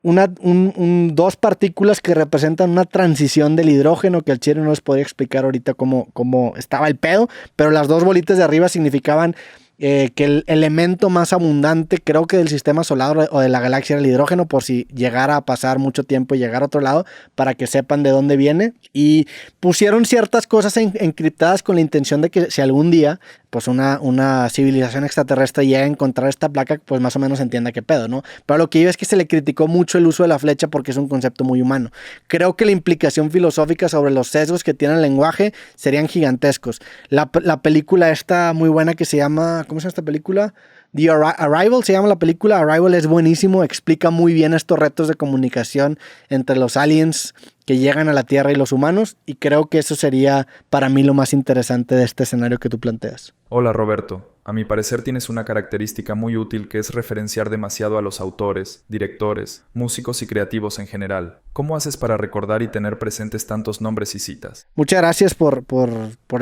dos partículas que representan una transición del hidrógeno, que el chile no les podría explicar ahorita cómo estaba el pedo, pero las dos bolitas de arriba significaban que el elemento más abundante, creo que del sistema solar o de la galaxia, era el hidrógeno, por si llegara a pasar mucho tiempo y llegar a otro lado, para que sepan de dónde viene. Y pusieron ciertas cosas encriptadas con la intención de que si algún día pues una civilización extraterrestre llega a encontrar esta placa, pues más o menos entienda qué pedo, ¿no? Pero lo que iba es que se le criticó mucho el uso de la flecha porque es un concepto muy humano. Creo que la implicación filosófica sobre los sesgos que tiene el lenguaje serían gigantescos. La película esta muy buena que se llama, ¿cómo se llama esta película? The Arrival se llama la película. Arrival es buenísimo, explica muy bien estos retos de comunicación entre los aliens que llegan a la Tierra y los humanos, y creo que eso sería para mí lo más interesante de este escenario que tú planteas. Hola Roberto, a mi parecer tienes una característica muy útil que es referenciar demasiado a los autores, directores, músicos y creativos en general. ¿Cómo haces para recordar y tener presentes tantos nombres y citas? Muchas gracias por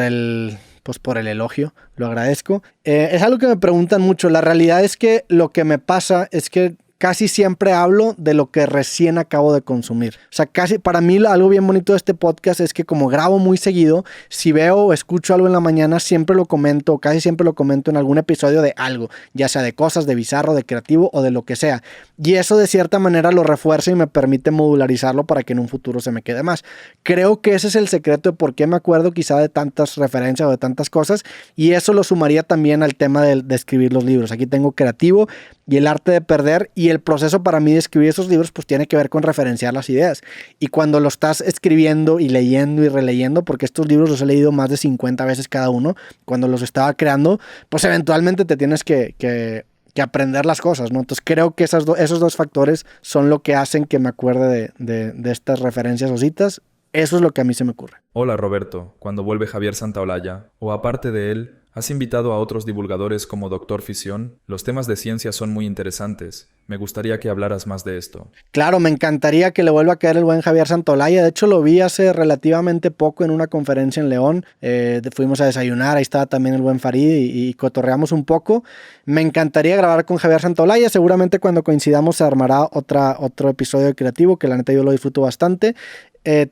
el elogio, lo agradezco. Es algo que me preguntan mucho. La realidad es que lo que me pasa es que casi siempre hablo de lo que recién acabo de consumir. O sea, casi para mí algo bien bonito de este podcast es que como grabo muy seguido, si veo o escucho algo en la mañana, siempre lo comento, casi siempre lo comento en algún episodio de algo, ya sea de cosas, de bizarro, de creativo o de lo que sea. Y eso de cierta manera lo refuerza y me permite modularizarlo para que en un futuro se me quede más. Creo que ese es el secreto de por qué me acuerdo quizá de tantas referencias o de tantas cosas, y eso lo sumaría también al tema de escribir los libros. Aquí tengo creativo y el arte de perder, y el proceso para mí de escribir esos libros pues tiene que ver con referenciar las ideas. Y cuando lo estás escribiendo y leyendo y releyendo, porque estos libros los he leído más de 50 veces cada uno, cuando los estaba creando, pues eventualmente te tienes que aprender las cosas, ¿no? Entonces creo que esos dos factores son lo que hacen que me acuerde de estas referencias o citas. Eso es lo que a mí se me ocurre. Hola Roberto, cuando vuelve Javier Santaolalla, o aparte de él, ¿has invitado a otros divulgadores como Dr. Fisión? Los temas de ciencia son muy interesantes. Me gustaría que hablaras más de esto. Claro, me encantaría que le vuelva a caer el buen Javier Santaolalla. De hecho, lo vi hace relativamente poco en una conferencia en León. Fuimos a desayunar, ahí estaba también el buen Farid y cotorreamos un poco. Me encantaría grabar con Javier Santaolalla. Seguramente cuando coincidamos se armará otro episodio de Creativo, que la neta yo lo disfruto bastante.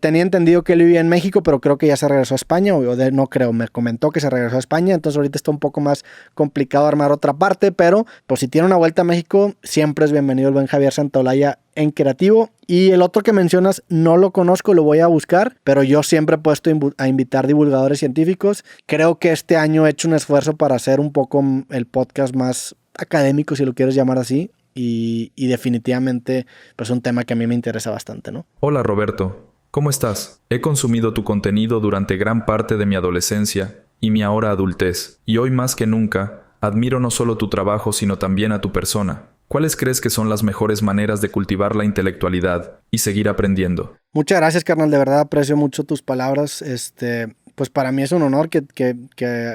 Tenía entendido que él vivía en México, pero creo que ya se regresó a España, no creo, me comentó que se regresó a España, entonces ahorita está un poco más complicado armar otra parte, pero pues si tiene una vuelta a México, siempre es bienvenido el buen Javier Santaolalla en Creativo. Y el otro que mencionas no lo conozco, lo voy a buscar, pero yo siempre he puesto a invitar divulgadores científicos. Creo que este año he hecho un esfuerzo para hacer un poco el podcast más académico, si lo quieres llamar así, y definitivamente pues un tema que a mí me interesa bastante, ¿no? Hola Roberto. ¿Cómo estás? He consumido tu contenido durante gran parte de mi adolescencia y mi ahora adultez, y hoy más que nunca, admiro no solo tu trabajo sino también a tu persona. ¿Cuáles crees que son las mejores maneras de cultivar la intelectualidad y seguir aprendiendo? Muchas gracias, carnal, de verdad aprecio mucho tus palabras. Pues para mí es un honor que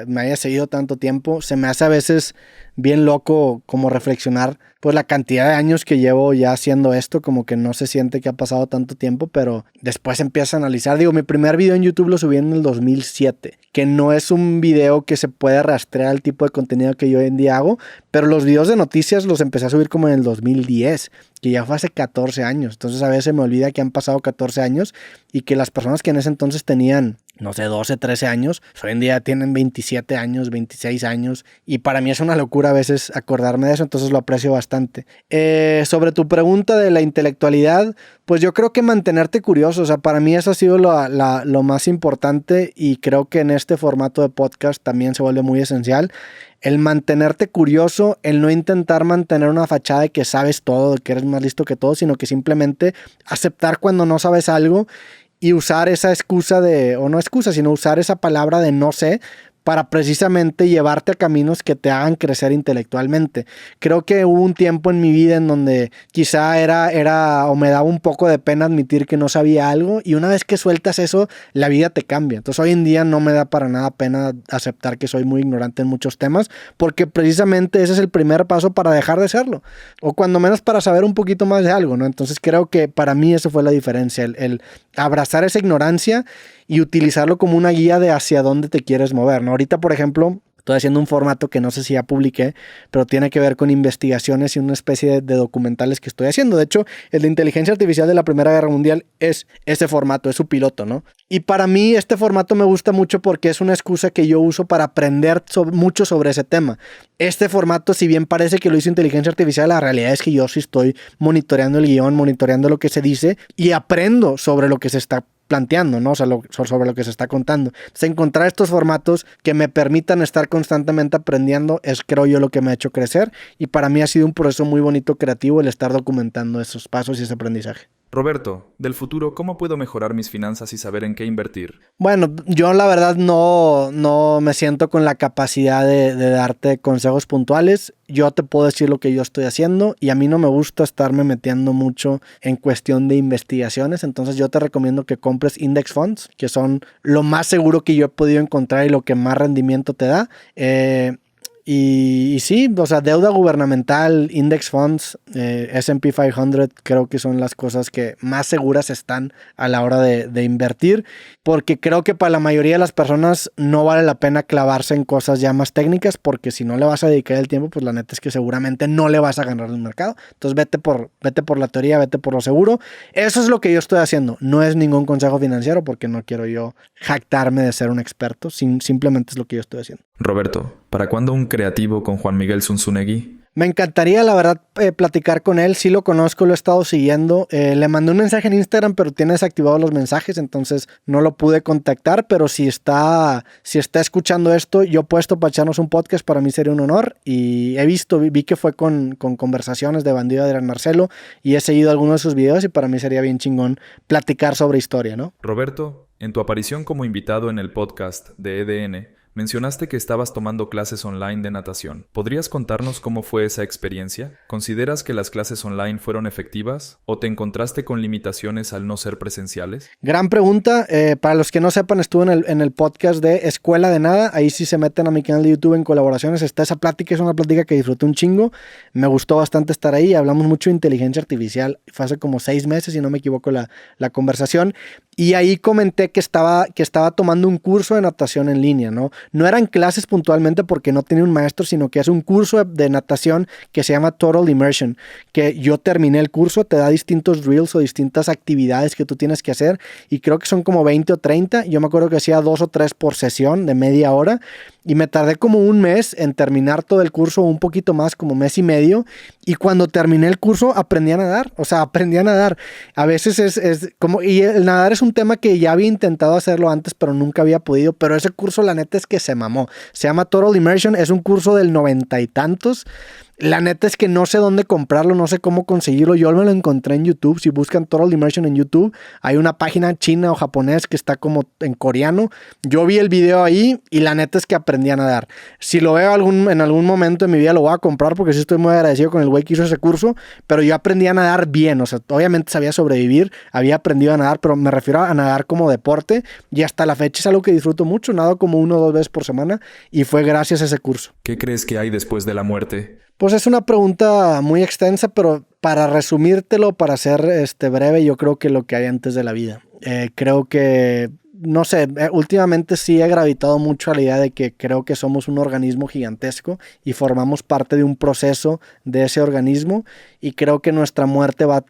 me hayas seguido tanto tiempo. Se me hace a veces bien loco como reflexionar pues la cantidad de años que llevo ya haciendo esto, como que no se siente que ha pasado tanto tiempo, pero después empiezas a analizar. Digo, mi primer video en YouTube lo subí en el 2007, que no es un video que se puede rastrear al tipo de contenido que yo hoy en día hago, pero los videos de noticias los empecé a subir como en el 2010, que ya fue hace 14 años. Entonces a veces me olvida que han pasado 14 años y que las personas que en ese entonces tenían, no sé, 12, 13 años, hoy en día tienen 27 años, 26 años, y para mí es una locura a veces acordarme de eso, entonces lo aprecio bastante. Sobre tu pregunta de la intelectualidad, pues yo creo que mantenerte curioso, o sea, para mí eso ha sido lo más importante, y creo que en este formato de podcast también se vuelve muy esencial. el mantenerte curioso, el no intentar mantener una fachada de que sabes todo, de que eres más listo que todo, sino que simplemente aceptar cuando no sabes algo y usar esa excusa o no excusa, sino usar esa palabra de no sé para precisamente llevarte a caminos que te hagan crecer intelectualmente. Creo que hubo un tiempo en mi vida en donde quizá era o me daba un poco de pena admitir que no sabía algo, y una vez que sueltas eso, la vida te cambia. Entonces hoy en día no me da para nada pena aceptar que soy muy ignorante en muchos temas, porque precisamente ese es el primer paso para dejar de serlo, o cuando menos para saber un poquito más de algo, ¿no? Entonces creo que para mí eso fue la diferencia, el abrazar esa ignorancia y utilizarlo como una guía de hacia dónde te quieres mover, ¿no? Ahorita, por ejemplo, estoy haciendo un formato que no sé si ya publiqué, pero tiene que ver con investigaciones y una especie de documentales que estoy haciendo. De hecho, el de inteligencia artificial de la Primera Guerra Mundial es ese formato, es su piloto, ¿no? Y para mí este formato me gusta mucho porque es una excusa que yo uso para aprender mucho sobre ese tema. Este formato, si bien parece que lo hizo inteligencia artificial, la realidad es que yo sí estoy monitoreando el guión, monitoreando lo que se dice y aprendo sobre lo que se está planteando, ¿no? O sea, sobre lo que se está contando. Entonces, encontrar estos formatos que me permitan estar constantemente aprendiendo es, creo yo, lo que me ha hecho crecer, y para mí ha sido un proceso muy bonito, creativo, el estar documentando esos pasos y ese aprendizaje. Roberto, del futuro, ¿cómo puedo mejorar mis finanzas y saber en qué invertir? Bueno, yo la verdad no me siento con la capacidad de darte consejos puntuales. Yo te puedo decir lo que yo estoy haciendo, y a mí no me gusta estarme metiendo mucho en cuestión de investigaciones. Entonces yo te recomiendo que compres index funds, que son lo más seguro que yo he podido encontrar y lo que más rendimiento te da. Y sí, o sea, deuda gubernamental, index funds, S&P 500, creo que son las cosas que más seguras están a la hora de invertir, porque creo que para la mayoría de las personas no vale la pena clavarse en cosas ya más técnicas, porque si no le vas a dedicar el tiempo, pues la neta es que seguramente no le vas a ganar el mercado. Entonces vete por la teoría, vete por lo seguro. Eso es lo que yo estoy haciendo. No es ningún consejo financiero, porque no quiero yo jactarme de ser un experto, simplemente es lo que yo estoy haciendo. Roberto, ¿para cuándo un creativo con Juan Miguel Zunzunegui? Me encantaría, la verdad, platicar con él. Sí lo conozco, lo he estado siguiendo. Le mandé un mensaje en Instagram, pero tiene desactivados los mensajes, entonces no lo pude contactar. Pero si está escuchando esto, yo puesto para echarnos un podcast, para mí sería un honor. Y vi que fue con conversaciones de Bandido Adrián Marcelo, y he seguido algunos de sus videos, y para mí sería bien chingón platicar sobre historia, ¿no? Roberto, en tu aparición como invitado en el podcast de EDN, mencionaste que estabas tomando clases online de natación. ¿Podrías contarnos cómo fue esa experiencia? ¿Consideras que las clases online fueron efectivas o te encontraste con limitaciones al no ser presenciales? Gran pregunta. Para los que no sepan, estuve en el podcast de Escuela de Nada. Ahí sí se meten a mi canal de YouTube en colaboraciones. Está esa plática, es una plática que disfruté un chingo. Me gustó bastante estar ahí. Hablamos mucho de inteligencia artificial. Fue hace como 6 meses, si no me equivoco, la conversación. Y ahí comenté que estaba tomando un curso de natación en línea, ¿no? No eran clases puntualmente porque no tenía un maestro, sino que es un curso de natación que se llama Total Immersion, que yo terminé el curso, te da distintos drills o distintas actividades que tú tienes que hacer, y creo que son como 20 o 30. Yo me acuerdo que hacía 2 o 3 por sesión de media hora, y me tardé como un mes en terminar todo el curso, un poquito más, como mes y medio, y cuando terminé el curso aprendí a nadar, o sea, aprendí a nadar. A veces es como, y el nadar es un tema que ya había intentado hacerlo antes, pero nunca había podido, pero ese curso la neta es que se mamó. Se llama Total Immersion, es un curso del 90 y tantos. La neta es que no sé dónde comprarlo, no sé cómo conseguirlo. Yo me lo encontré en YouTube. Si buscan Total Immersion en YouTube, hay una página china o japonés que está como en coreano. Yo vi el video ahí y la neta es que aprendí a nadar. Si lo veo en algún momento de mi vida, lo voy a comprar, porque sí estoy muy agradecido con el güey que hizo ese curso. Pero yo aprendí a nadar bien, o sea, obviamente sabía sobrevivir, había aprendido a nadar, pero me refiero a nadar como deporte, y hasta la fecha es algo que disfruto mucho. Nado como 1 o 2 veces por semana, y fue gracias a ese curso. ¿Qué crees que hay después de la muerte? Pues es una pregunta muy extensa, pero para resumírtelo, para ser breve, yo creo que lo que hay antes de la vida. Creo que, no sé, últimamente sí he gravitado mucho a la idea de que creo que somos un organismo gigantesco y formamos parte de un proceso de ese organismo, y creo que nuestra muerte va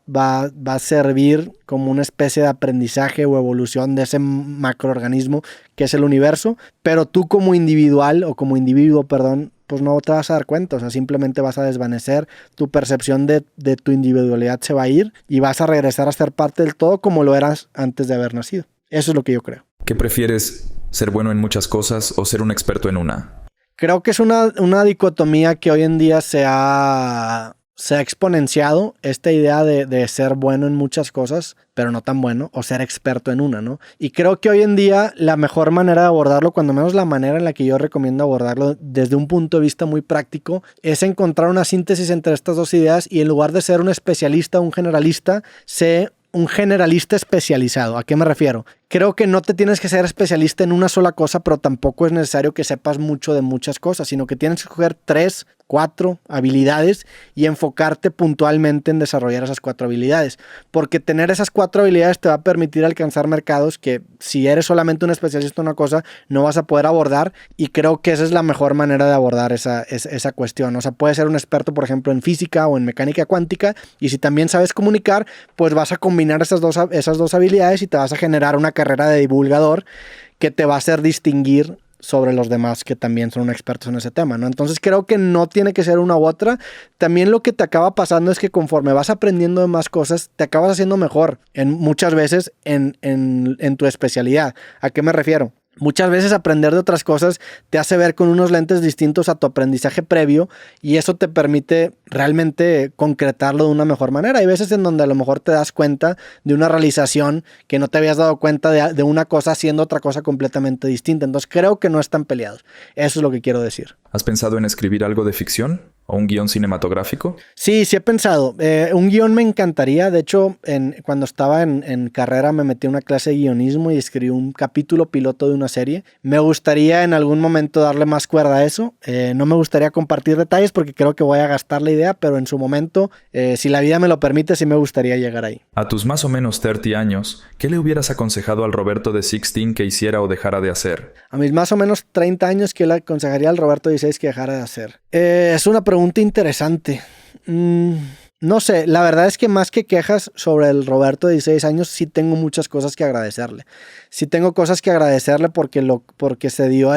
a servir como una especie de aprendizaje o evolución de ese macroorganismo que es el universo, pero tú como individual o como individuo, perdón, pues no te vas a dar cuenta, o sea, simplemente vas a desvanecer, tu percepción de tu individualidad se va a ir y vas a regresar a ser parte del todo como lo eras antes de haber nacido. Eso es lo que yo creo. ¿Qué prefieres, ser bueno en muchas cosas o ser un experto en una? Creo que es una dicotomía que hoy en día se ha exponenciado, esta idea de ser bueno en muchas cosas, pero no tan bueno, o ser experto en una, ¿no? Y creo que hoy en día la mejor manera de abordarlo, cuando menos la manera en la que yo recomiendo abordarlo desde un punto de vista muy práctico, es encontrar una síntesis entre estas dos ideas y en lugar de ser un especialista o un generalista, sé un generalista especializado. ¿A qué me refiero? Creo que no te tienes que ser especialista en una sola cosa, pero tampoco es necesario que sepas mucho de muchas cosas, sino que tienes que coger 3, 4 habilidades y enfocarte puntualmente en desarrollar esas 4 habilidades. Porque tener esas 4 habilidades te va a permitir alcanzar mercados que si eres solamente un especialista en una cosa, no vas a poder abordar, y creo que esa es la mejor manera de abordar esa cuestión. O sea, puedes ser un experto, por ejemplo, en física o en mecánica cuántica, y si también sabes comunicar, pues vas a combinar esas dos habilidades y te vas a generar una carrera de divulgador que te va a hacer distinguir sobre los demás que también son expertos en ese tema, ¿no? Entonces creo que no tiene que ser una u otra. También lo que te acaba pasando es que conforme vas aprendiendo de más cosas, te acabas haciendo mejor muchas veces en tu especialidad. ¿A qué me refiero? Muchas veces aprender de otras cosas te hace ver con unos lentes distintos a tu aprendizaje previo, y eso te permite realmente concretarlo de una mejor manera. Hay veces en donde a lo mejor te das cuenta de una realización que no te habías dado cuenta de una cosa haciendo otra cosa completamente distinta. Entonces creo que no están peleados. Eso es lo que quiero decir. ¿Has pensado en escribir algo de ficción? ¿O un guión cinematográfico? Sí he pensado. Un guión me encantaría. De hecho, cuando estaba en carrera me metí a una clase de guionismo y escribí un capítulo piloto de una serie. Me gustaría en algún momento darle más cuerda a eso. No me gustaría compartir detalles porque creo que voy a gastar la idea, pero en su momento, si la vida me lo permite, sí me gustaría llegar ahí. A tus más o menos 30 años, ¿qué le hubieras aconsejado al Roberto de 16 que hiciera o dejara de hacer? A mis más o menos 30 años, ¿qué le aconsejaría al Roberto de 16 que dejara de hacer? Es una pregunta interesante. No sé, la verdad es que más que quejas sobre el Roberto de 16 años, sí tengo muchas cosas que agradecerle. Sí tengo cosas que agradecerle porque se dio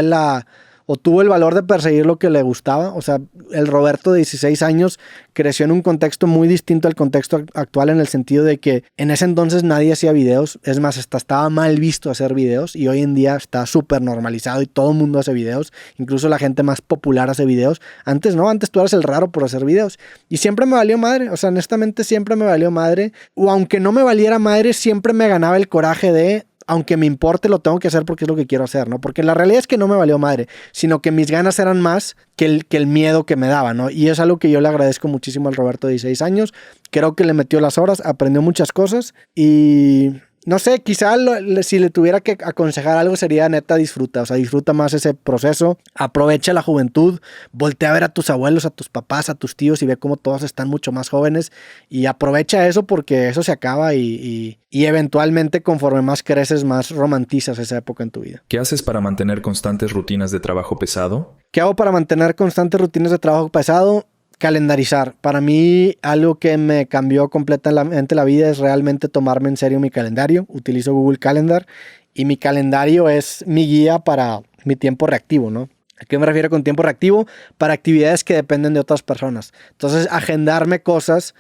o tuvo el valor de perseguir lo que le gustaba. O sea, el Roberto de 16 años creció en un contexto muy distinto al contexto actual, en el sentido de que en ese entonces nadie hacía videos. Es más, estaba mal visto hacer videos, y hoy en día está súper normalizado y todo el mundo hace videos. Incluso la gente más popular hace videos. Antes no, antes tú eras el raro por hacer videos. Y siempre me valió madre. O sea, honestamente siempre me valió madre. O aunque no me valiera madre, siempre me ganaba el coraje de... aunque me importe, lo tengo que hacer porque es lo que quiero hacer, ¿no? Porque la realidad es que no me valió madre, sino que mis ganas eran más que el miedo que me daba, ¿no? Y es algo que yo le agradezco muchísimo al Roberto de 16 años. Creo que le metió las horas, aprendió muchas cosas y... no sé, quizá si le tuviera que aconsejar algo sería neta disfruta, o sea, disfruta más ese proceso, aprovecha la juventud, voltea a ver a tus abuelos, a tus papás, a tus tíos y ve cómo todos están mucho más jóvenes, y aprovecha eso porque eso se acaba y eventualmente conforme más creces más romantizas esa época en tu vida. ¿Qué haces para mantener constantes rutinas de trabajo pesado? ¿Qué hago para mantener constantes rutinas de trabajo pesado? Calendarizar. Para mí, algo que me cambió completamente la vida es realmente tomarme en serio mi calendario. Utilizo Google Calendar y mi calendario es mi guía para mi tiempo reactivo, ¿no? ¿A qué me refiero con tiempo reactivo? Para actividades que dependen de otras personas. Entonces, agendarme cosas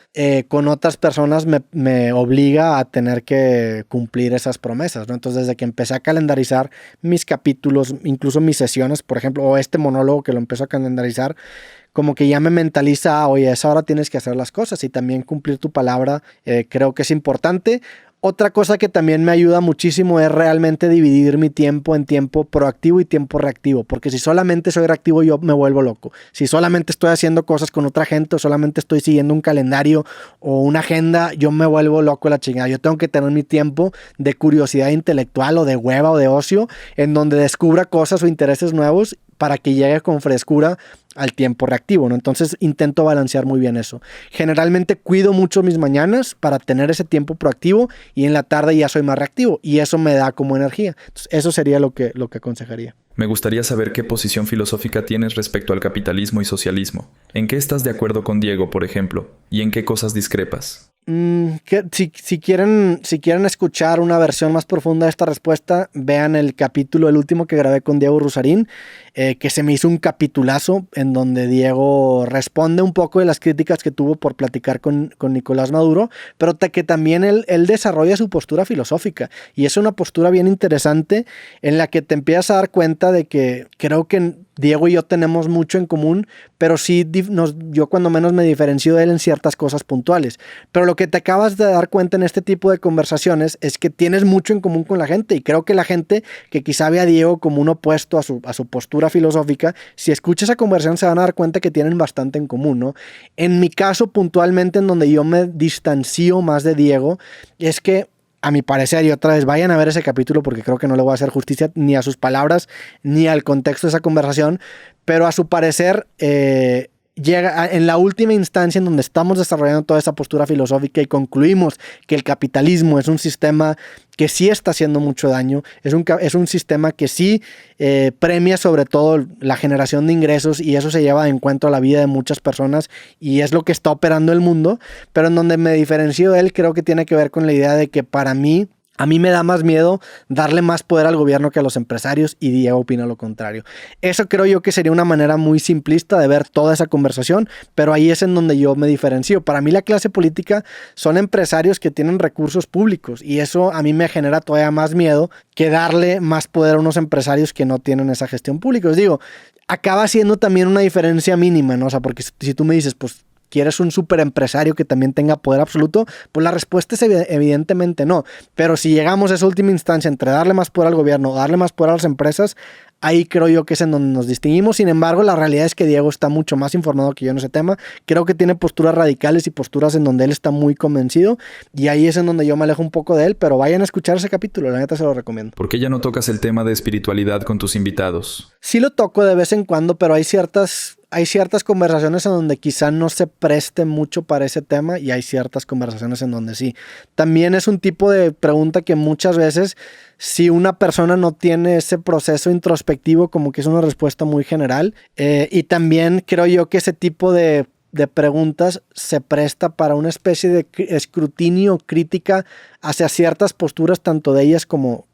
con otras personas me obliga a tener que cumplir esas promesas, ¿no? Entonces, desde que empecé a calendarizar mis capítulos, incluso mis sesiones, por ejemplo, o este monólogo que lo empiezo a calendarizar, como que ya me mentaliza, oye, a esa hora tienes que hacer las cosas y también cumplir tu palabra, creo que es importante. Otra cosa que también me ayuda muchísimo es realmente dividir mi tiempo en tiempo proactivo y tiempo reactivo, porque si solamente soy reactivo yo me vuelvo loco. Si solamente estoy haciendo cosas con otra gente o solamente estoy siguiendo un calendario o una agenda, yo me vuelvo loco la chingada. Yo tengo que tener mi tiempo de curiosidad intelectual o de hueva o de ocio, en donde descubra cosas o intereses nuevos para que llegue con frescura al tiempo reactivo, ¿no? Entonces intento balancear muy bien eso. Generalmente cuido mucho mis mañanas para tener ese tiempo proactivo y en la tarde ya soy más reactivo y eso me da como energía. Entonces, eso sería lo que aconsejaría. Me gustaría saber qué posición filosófica tienes respecto al capitalismo y socialismo. ¿En qué estás de acuerdo con Diego, por ejemplo? ¿Y en qué cosas discrepas? Si quieren escuchar una versión más profunda de esta respuesta, vean el último que grabé con Diego Rusarín, que se me hizo un capitulazo en donde Diego responde un poco de las críticas que tuvo por platicar con Nicolás Maduro, pero que también él desarrolla su postura filosófica, y es una postura bien interesante en la que te empiezas a dar cuenta de que creo que Diego y yo tenemos mucho en común, pero sí yo cuando menos me diferencio de él en ciertas cosas puntuales. Pero lo que te acabas de dar cuenta en este tipo de conversaciones es que tienes mucho en común con la gente, y creo que la gente que quizá ve a Diego como un opuesto a su postura filosófica, si escucha esa conversación se van a dar cuenta que tienen bastante en común, ¿no? En mi caso puntualmente, en donde yo me distancio más de Diego, es que a mi parecer, y otra vez, vayan a ver ese capítulo porque creo que no le voy a hacer justicia ni a sus palabras ni al contexto de esa conversación, pero a su parecer llega en la última instancia en donde estamos desarrollando toda esa postura filosófica y concluimos que el capitalismo es un sistema que sí está haciendo mucho daño, es un sistema que sí premia sobre todo la generación de ingresos, y eso se lleva en cuenta a la vida de muchas personas y es lo que está operando el mundo, pero en donde me diferencio de él creo que tiene que ver con la idea de que a mí me da más miedo darle más poder al gobierno que a los empresarios, y Diego opina lo contrario. Eso creo yo que sería una manera muy simplista de ver toda esa conversación, pero ahí es en donde yo me diferencio. Para mí la clase política son empresarios que tienen recursos públicos, y eso a mí me genera todavía más miedo que darle más poder a unos empresarios que no tienen esa gestión pública. Os digo, acaba siendo también una diferencia mínima, ¿no? O sea, porque si tú me dices, pues, ¿quieres un super empresario que también tenga poder absoluto? Pues la respuesta es evidentemente no. Pero si llegamos a esa última instancia entre darle más poder al gobierno o darle más poder a las empresas, ahí creo yo que es en donde nos distinguimos. Sin embargo, la realidad es que Diego está mucho más informado que yo en ese tema. Creo que tiene posturas radicales y posturas en donde él está muy convencido, y ahí es en donde yo me alejo un poco de él, pero vayan a escuchar ese capítulo, la neta se lo recomiendo. ¿Por qué ya no tocas el tema de espiritualidad con tus invitados? Sí lo toco de vez en cuando, pero hay ciertas conversaciones en donde quizá no se preste mucho para ese tema, y hay ciertas conversaciones en donde sí. También es un tipo de pregunta que muchas veces, si una persona no tiene ese proceso introspectivo, como que es una respuesta muy general. Y también creo yo que ese tipo de preguntas se presta para una especie de escrutinio, crítica hacia ciertas posturas, tanto de ellas como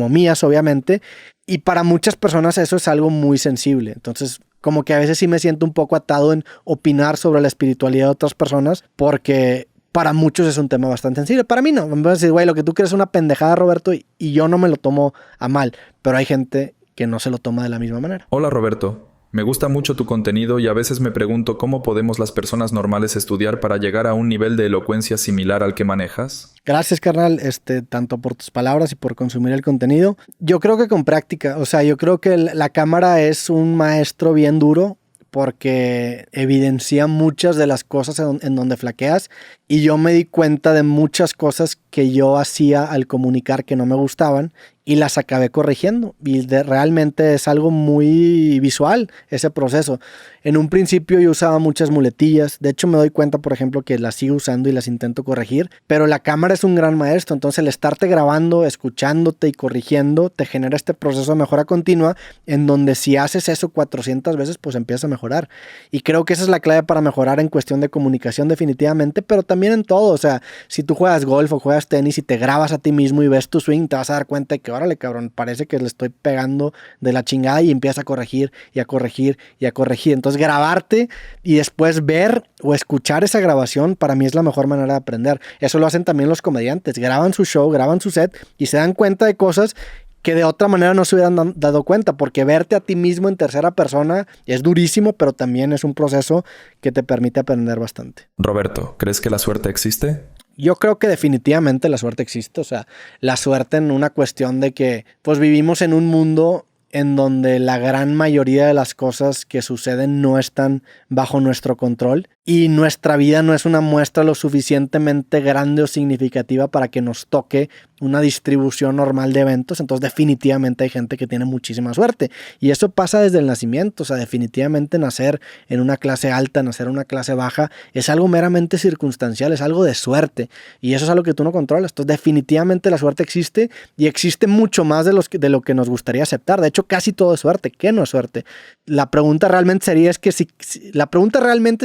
mías, obviamente. Y para muchas personas eso es algo muy sensible. Entonces, como que a veces sí me siento un poco atado en opinar sobre la espiritualidad de otras personas, porque para muchos es un tema bastante sensible. Para mí no. Me van a decir, güey, lo que tú crees es una pendejada, Roberto, y yo no me lo tomo a mal. Pero hay gente que no se lo toma de la misma manera. Hola, Roberto. Me gusta mucho tu contenido y a veces me pregunto cómo podemos las personas normales estudiar para llegar a un nivel de elocuencia similar al que manejas. Gracias, carnal, tanto por tus palabras y por consumir el contenido. Yo creo que con práctica, o sea, yo creo que la cámara es un maestro bien duro, porque evidencia muchas de las cosas en donde flaqueas, y yo me di cuenta de muchas cosas que yo hacía al comunicar que no me gustaban y las acabé corrigiendo, y realmente es algo muy visual ese proceso. En un principio yo usaba muchas muletillas, de hecho me doy cuenta, por ejemplo, que las sigo usando y las intento corregir, pero la cámara es un gran maestro. Entonces el estarte grabando, escuchándote y corrigiendo te genera este proceso de mejora continua, en donde si haces eso 400 veces pues empiezas a mejorar, y creo que esa es la clave para mejorar en cuestión de comunicación definitivamente, pero también en todo. O sea, si tú juegas golf o juegas tenis y te grabas a ti mismo y ves tu swing, te vas a dar cuenta de que, órale, cabrón, parece que le estoy pegando de la chingada, y empiezas a corregir y a corregir y a corregir. Entonces grabarte y después ver o escuchar esa grabación para mí es la mejor manera de aprender. Eso lo hacen también los comediantes, graban su show, graban su set y se dan cuenta de cosas que de otra manera no se hubieran dado cuenta, porque verte a ti mismo en tercera persona es durísimo, pero también es un proceso que te permite aprender bastante. Roberto, ¿crees que la suerte existe? Yo creo que definitivamente la suerte existe. O sea, la suerte en una cuestión de que pues vivimos en un mundo en donde la gran mayoría de las cosas que suceden no están bajo nuestro control, y nuestra vida no es una muestra lo suficientemente grande o significativa para que nos toque una distribución normal de eventos. Entonces definitivamente hay gente que tiene muchísima suerte, y eso pasa desde el nacimiento. O sea, definitivamente nacer en una clase alta, nacer en una clase baja es algo meramente circunstancial, es algo de suerte, y eso es algo que tú no controlas. Entonces definitivamente la suerte existe, y existe mucho más de lo que nos gustaría aceptar. De hecho, casi todo es suerte. ¿Qué no es suerte? La pregunta realmente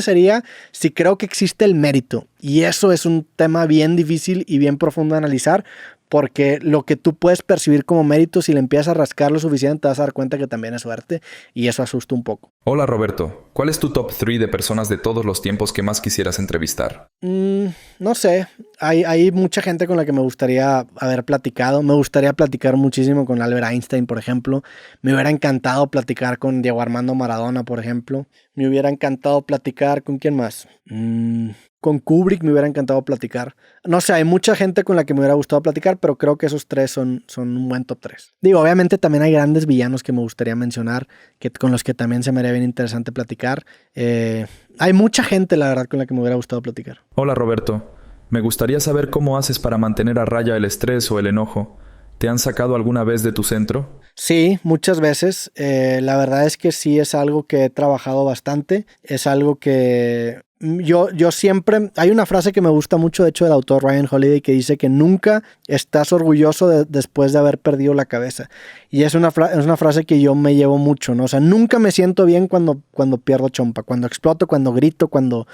sería si creo que existe el mérito. Y eso es un tema bien difícil y bien profundo de analizar, porque lo que tú puedes percibir como mérito, si le empiezas a rascar lo suficiente, te vas a dar cuenta que también es suerte, y eso asusta un poco. Hola Roberto, ¿cuál es tu top 3 de personas de todos los tiempos que más quisieras entrevistar? No sé, hay mucha gente con la que me gustaría haber platicado. Me gustaría platicar muchísimo con Albert Einstein, por ejemplo. Me hubiera encantado platicar con Diego Armando Maradona, por ejemplo. Me hubiera encantado platicar con ¿quién más? Con Kubrick me hubiera encantado platicar. No sé, hay mucha gente con la que me hubiera gustado platicar, pero creo que esos 3 son un buen top 3. Digo, obviamente también hay grandes villanos que me gustaría mencionar, con los que también se me haría bien interesante platicar. Hay mucha gente, la verdad, con la que me hubiera gustado platicar. Hola Roberto, me gustaría saber cómo haces para mantener a raya el estrés o el enojo. ¿Te han sacado alguna vez de tu centro? Sí, muchas veces. La verdad es que sí es algo que he trabajado bastante. Es algo que yo siempre... Hay una frase que me gusta mucho, de hecho, del autor Ryan Holiday, que dice que nunca estás orgulloso después de haber perdido la cabeza. Y es una frase que yo me llevo mucho, ¿no? O sea, nunca me siento bien cuando pierdo chompa, cuando exploto, cuando grito, cuando...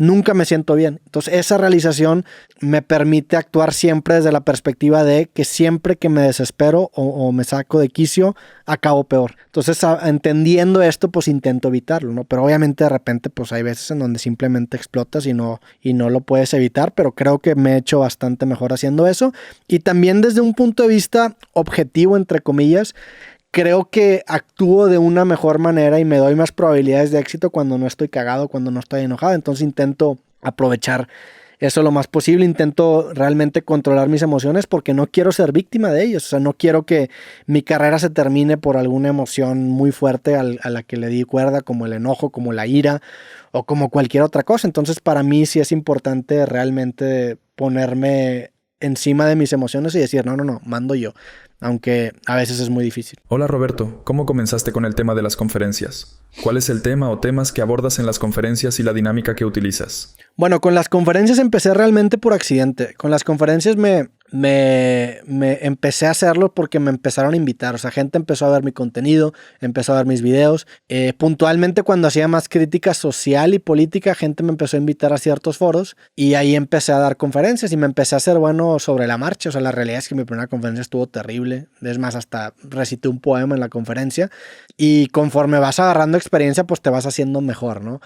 Nunca me siento bien. Entonces, esa realización me permite actuar siempre desde la perspectiva de que siempre que me desespero o me saco de quicio, acabo peor. Entonces, entendiendo esto, pues intento evitarlo, ¿no? Pero obviamente de repente, pues hay veces en donde simplemente explotas y no lo puedes evitar, pero creo que me he hecho bastante mejor haciendo eso. Y también desde un punto de vista objetivo, entre comillas, creo que actúo de una mejor manera y me doy más probabilidades de éxito cuando no estoy cagado, cuando no estoy enojado. Entonces intento aprovechar eso lo más posible. Intento realmente controlar mis emociones porque no quiero ser víctima de ellos. O sea, no quiero que mi carrera se termine por alguna emoción muy fuerte a la que le di cuerda, como el enojo, como la ira o como cualquier otra cosa. Entonces, para mí sí es importante realmente ponerme encima de mis emociones y decir, no, mando yo. Aunque a veces es muy difícil. Hola Roberto, ¿cómo comenzaste con el tema de las conferencias? ¿Cuál es el tema o temas que abordas en las conferencias y la dinámica que utilizas? Bueno, con las conferencias empecé realmente por accidente. Con las conferencias me empecé a hacerlo porque me empezaron a invitar. O sea, gente empezó a ver mi contenido, empezó a ver mis videos. Puntualmente cuando hacía más crítica social y política, gente me empezó a invitar a ciertos foros y ahí empecé a dar conferencias y me empecé a hacer bueno sobre la marcha. O sea, la realidad es que mi primera conferencia estuvo terrible. Es más, hasta recité un poema en la conferencia y conforme vas agarrando experiencia, pues te vas haciendo mejor, ¿no?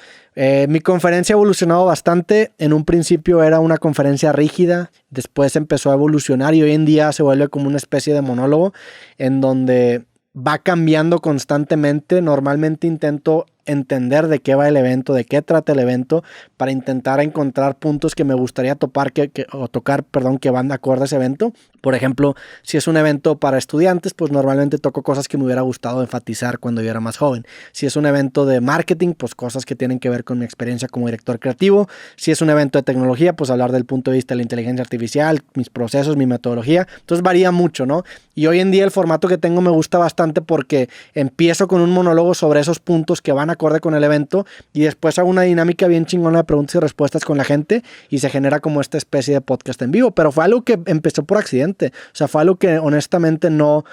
Mi conferencia ha evolucionado bastante. En un principio era una conferencia rígida, después empezó a evolucionar y hoy en día se vuelve como una especie de monólogo en donde va cambiando constantemente. Normalmente intento entender de qué va el evento, de qué trata el evento, para intentar encontrar puntos que me gustaría tocar, que van de acuerdo a ese evento. Por ejemplo, si es un evento para estudiantes, pues normalmente toco cosas que me hubiera gustado enfatizar cuando yo era más joven. Si es un evento de marketing, pues cosas que tienen que ver con mi experiencia como director creativo. Si es un evento de tecnología, pues hablar del punto de vista de la inteligencia artificial, mis procesos, mi metodología. Entonces varía mucho, ¿no? Y hoy en día el formato que tengo me gusta bastante porque empiezo con un monólogo sobre esos puntos que van acorde con el evento y después hago una dinámica bien chingona de preguntas y respuestas con la gente y se genera como esta especie de podcast en vivo, pero fue algo que empezó por accidente. O sea, fue algo que honestamente no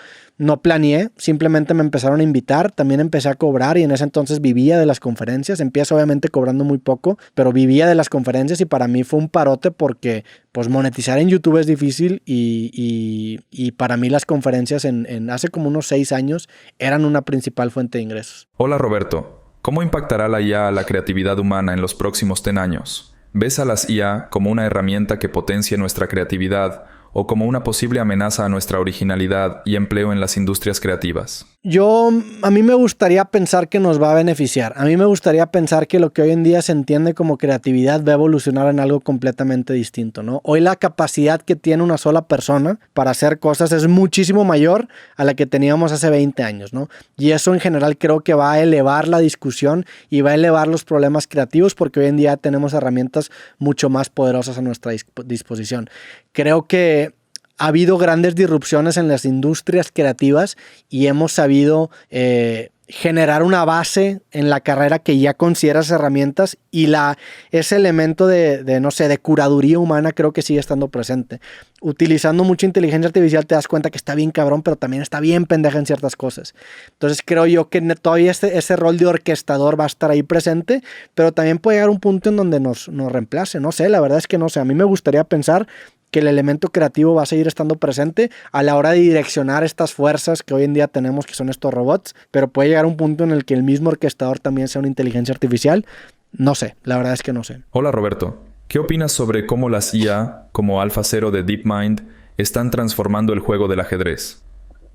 planeé, simplemente me empezaron a invitar, también empecé a cobrar y en ese entonces vivía de las conferencias. Empiezo obviamente cobrando muy poco, pero vivía de las conferencias y para mí fue un parote porque pues monetizar en YouTube es difícil y para mí las conferencias en hace como unos 6 años eran una principal fuente de ingresos. Hola Roberto, ¿cómo impactará la IA a la creatividad humana en los próximos 10 años? ¿Ves a las IA como una herramienta que potencie nuestra creatividad o como una posible amenaza a nuestra originalidad y empleo en las industrias creativas? A mí me gustaría pensar que nos va a beneficiar. A mí me gustaría pensar que lo que hoy en día se entiende como creatividad va a evolucionar en algo completamente distinto, ¿no? Hoy la capacidad que tiene una sola persona para hacer cosas es muchísimo mayor a la que teníamos hace 20 años, ¿no? Y eso en general creo que va a elevar la discusión y va a elevar los problemas creativos porque hoy en día tenemos herramientas mucho más poderosas a nuestra disposición. Creo que ha habido grandes disrupciones en las industrias creativas y hemos sabido generar una base en la carrera que ya consideras herramientas y ese elemento no sé, de curaduría humana creo que sigue estando presente. Utilizando mucha inteligencia artificial te das cuenta que está bien cabrón, pero también está bien pendeja en ciertas cosas. Entonces creo yo que todavía ese rol de orquestador va a estar ahí presente, pero también puede llegar un punto en donde nos reemplace. No sé, la verdad es que no sé. A mí me gustaría pensar que el elemento creativo va a seguir estando presente a la hora de direccionar estas fuerzas que hoy en día tenemos, que son estos robots, pero puede llegar un punto en el que el mismo orquestador también sea una inteligencia artificial. No sé, la verdad es que no sé. Hola Roberto, ¿qué opinas sobre cómo las IA, como AlphaZero de DeepMind, están transformando el juego del ajedrez?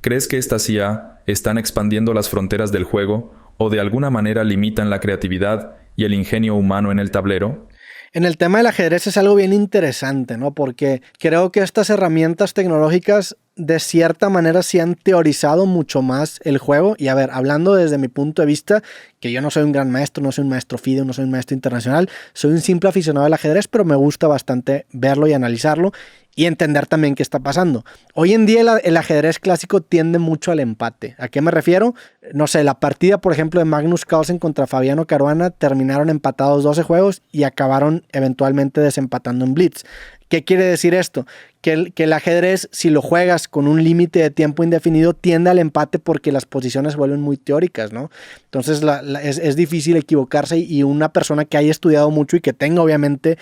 ¿Crees que estas IA están expandiendo las fronteras del juego o de alguna manera limitan la creatividad y el ingenio humano en el tablero? En el tema del ajedrez es algo bien interesante, ¿no? Porque creo que estas herramientas tecnológicas de cierta manera sí han teorizado mucho más el juego. Y a ver, hablando desde mi punto de vista, que yo no soy un gran maestro, no soy un maestro FIDE, no soy un maestro internacional, soy un simple aficionado al ajedrez, pero me gusta bastante verlo y analizarlo y entender también qué está pasando. Hoy en día el ajedrez clásico tiende mucho al empate. ¿A qué me refiero? No sé, la partida, por ejemplo, de Magnus Carlsen contra Fabiano Caruana terminaron empatados 12 juegos y acabaron eventualmente desempatando en Blitz. ¿Qué quiere decir esto? Que el ajedrez, si lo juegas con un límite de tiempo indefinido, tiende al empate porque las posiciones se vuelven muy teóricas, ¿no? Entonces es difícil equivocarse y una persona que haya estudiado mucho y que tenga obviamente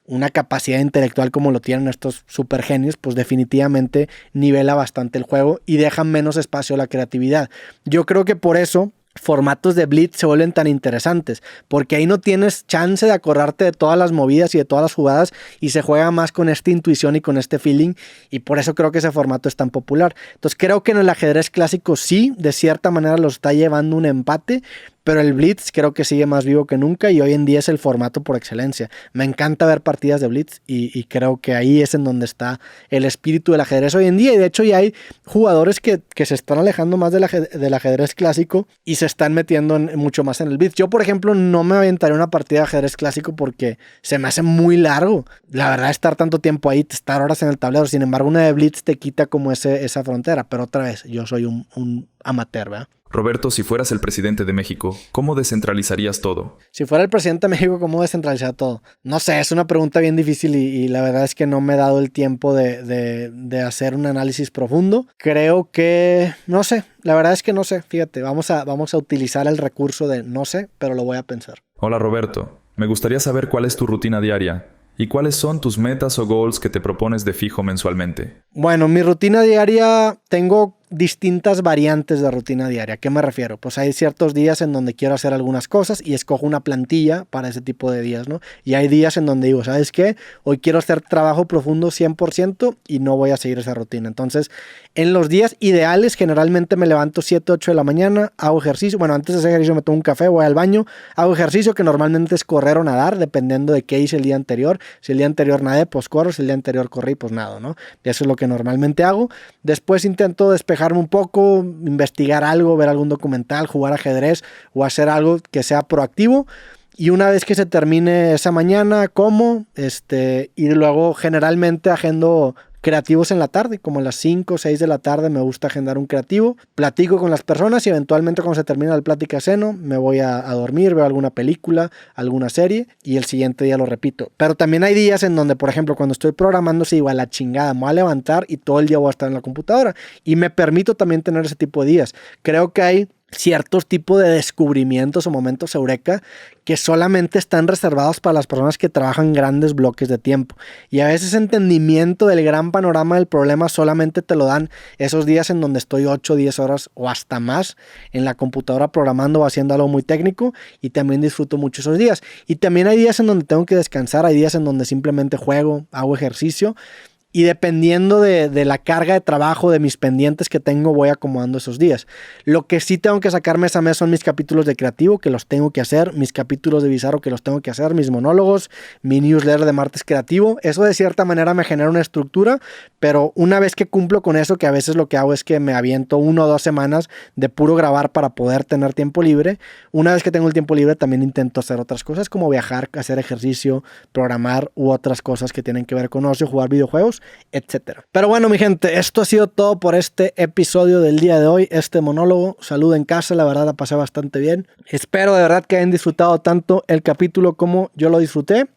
una capacidad intelectual como lo tienen estos super genios, pues definitivamente nivela bastante el juego y deja menos espacio a la creatividad. Yo creo que por eso formatos de Blitz se vuelven tan interesantes, porque ahí no tienes chance de acordarte de todas las movidas y de todas las jugadas y se juega más con esta intuición y con este feeling, y por eso creo que ese formato es tan popular. Entonces creo que en el ajedrez clásico sí, de cierta manera lo está llevando un empate, pero el Blitz creo que sigue más vivo que nunca y hoy en día es el formato por excelencia. Me encanta ver partidas de Blitz y creo que ahí es en donde está el espíritu del ajedrez hoy en día. Y de hecho ya hay jugadores que se están alejando más del ajedrez clásico y se están metiendo mucho más en el Blitz. Yo, por ejemplo, no me aventaría una partida de ajedrez clásico porque se me hace muy largo. La verdad, estar tanto tiempo ahí, estar horas en el tablero. Sin embargo, una de Blitz te quita como esa frontera. Pero otra vez, yo soy un amateur, ¿verdad? Roberto, si fueras el presidente de México, ¿cómo descentralizarías todo? Si fuera el presidente de México, ¿cómo descentralizar todo? No sé, es una pregunta bien difícil y la verdad es que no me he dado el tiempo de hacer un análisis profundo. Creo que, no sé, la verdad es que no sé. Fíjate, vamos a utilizar el recurso de no sé, pero lo voy a pensar. Hola Roberto, me gustaría saber cuál es tu rutina diaria y cuáles son tus metas o goals que te propones de fijo mensualmente. Bueno, mi rutina diaria, tengo distintas variantes de rutina diaria. ¿A qué me refiero? Pues hay ciertos días en donde quiero hacer algunas cosas y escojo una plantilla para ese tipo de días, ¿no? Y hay días en donde digo, ¿sabes qué? Hoy quiero hacer trabajo profundo 100% y no voy a seguir esa rutina. Entonces, en los días ideales, generalmente me levanto 7, 8 de la mañana, hago ejercicio. Bueno, antes de hacer ejercicio me tomo un café, voy al baño, hago ejercicio que normalmente es correr o nadar, dependiendo de qué hice el día anterior. Si el día anterior nadé, pues corro. Si el día anterior corrí, pues nado, ¿no? Y eso es lo que normalmente hago. Después intento despejarme un poco, investigar algo, ver algún documental, jugar ajedrez o hacer algo que sea proactivo. Y una vez que se termine esa mañana, como, y luego generalmente agendo creativos en la tarde, como a las 5 o 6 de la tarde me gusta agendar un creativo, platico con las personas y eventualmente cuando se termina la plática ceno, me voy a dormir, veo alguna película, alguna serie y el siguiente día lo repito. Pero también hay días en donde, por ejemplo, cuando estoy programando, se digo a la chingada, me voy a levantar y todo el día voy a estar en la computadora y me permito también tener ese tipo de días. Creo que hay ciertos tipos de descubrimientos o momentos eureka que solamente están reservados para las personas que trabajan grandes bloques de tiempo y a veces entendimiento del gran panorama del problema solamente te lo dan esos días en donde estoy 8, 10 horas o hasta más en la computadora programando o haciendo algo muy técnico y también disfruto mucho esos días. Y también hay días en donde tengo que descansar, hay días en donde simplemente juego, hago ejercicio. Y dependiendo de la carga de trabajo, de mis pendientes que tengo, voy acomodando esos días. Lo que sí tengo que sacar mes a mes son mis capítulos de creativo, que los tengo que hacer, mis capítulos de Bizarro, que los tengo que hacer, mis monólogos, mi newsletter de martes creativo. Eso de cierta manera me genera una estructura, pero una vez que cumplo con eso, que a veces lo que hago es que me aviento 1 o 2 semanas de puro grabar para poder tener tiempo libre. Una vez que tengo el tiempo libre, también intento hacer otras cosas como viajar, hacer ejercicio, programar u otras cosas que tienen que ver con ocio, jugar videojuegos. comentarios, etc. Pero bueno, mi gente, esto ha sido todo por este episodio del día de hoy, este monólogo. Salud en casa, la verdad la pasé bastante bien. Espero de verdad que hayan disfrutado tanto el capítulo como yo lo disfruté.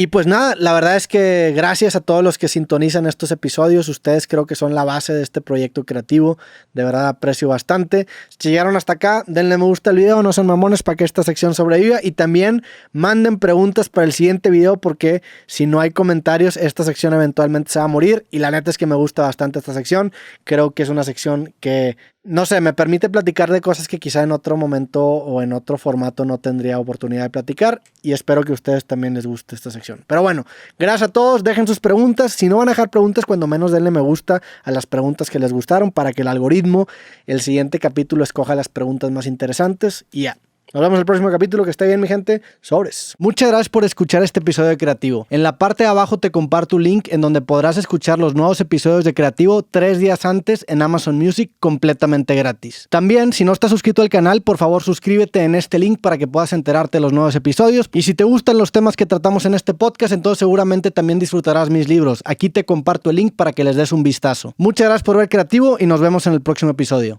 Y pues nada, la verdad es que gracias a todos los que sintonizan estos episodios. Ustedes creo que son la base de este proyecto creativo. De verdad aprecio bastante. Si llegaron hasta acá, denle me gusta al video, no sean mamones para que esta sección sobreviva. Y también manden preguntas para el siguiente video, porque si no hay comentarios, esta sección eventualmente se va a morir. Y la neta es que me gusta bastante esta sección. Creo que es una sección que, no sé, me permite platicar de cosas que quizá en otro momento o en otro formato no tendría oportunidad de platicar. Y espero que a ustedes también les guste esta sección. Pero bueno, gracias a todos, dejen sus preguntas. Si no van a dejar preguntas, cuando menos denle me gusta a las preguntas que les gustaron, para que el algoritmo, el siguiente capítulo, escoja las preguntas más interesantes. Y ya. Nos vemos en el próximo capítulo. Que esté bien, mi gente. Sobres. Muchas gracias por escuchar este episodio de Creativo. En la parte de abajo te comparto un link en donde podrás escuchar los nuevos episodios de Creativo 3 días antes en Amazon Music, completamente gratis. También, si no estás suscrito al canal, por favor suscríbete en este link para que puedas enterarte de los nuevos episodios. Y si te gustan los temas que tratamos en este podcast, entonces seguramente también disfrutarás mis libros. Aquí te comparto el link para que les des un vistazo. Muchas gracias por ver Creativo y nos vemos en el próximo episodio.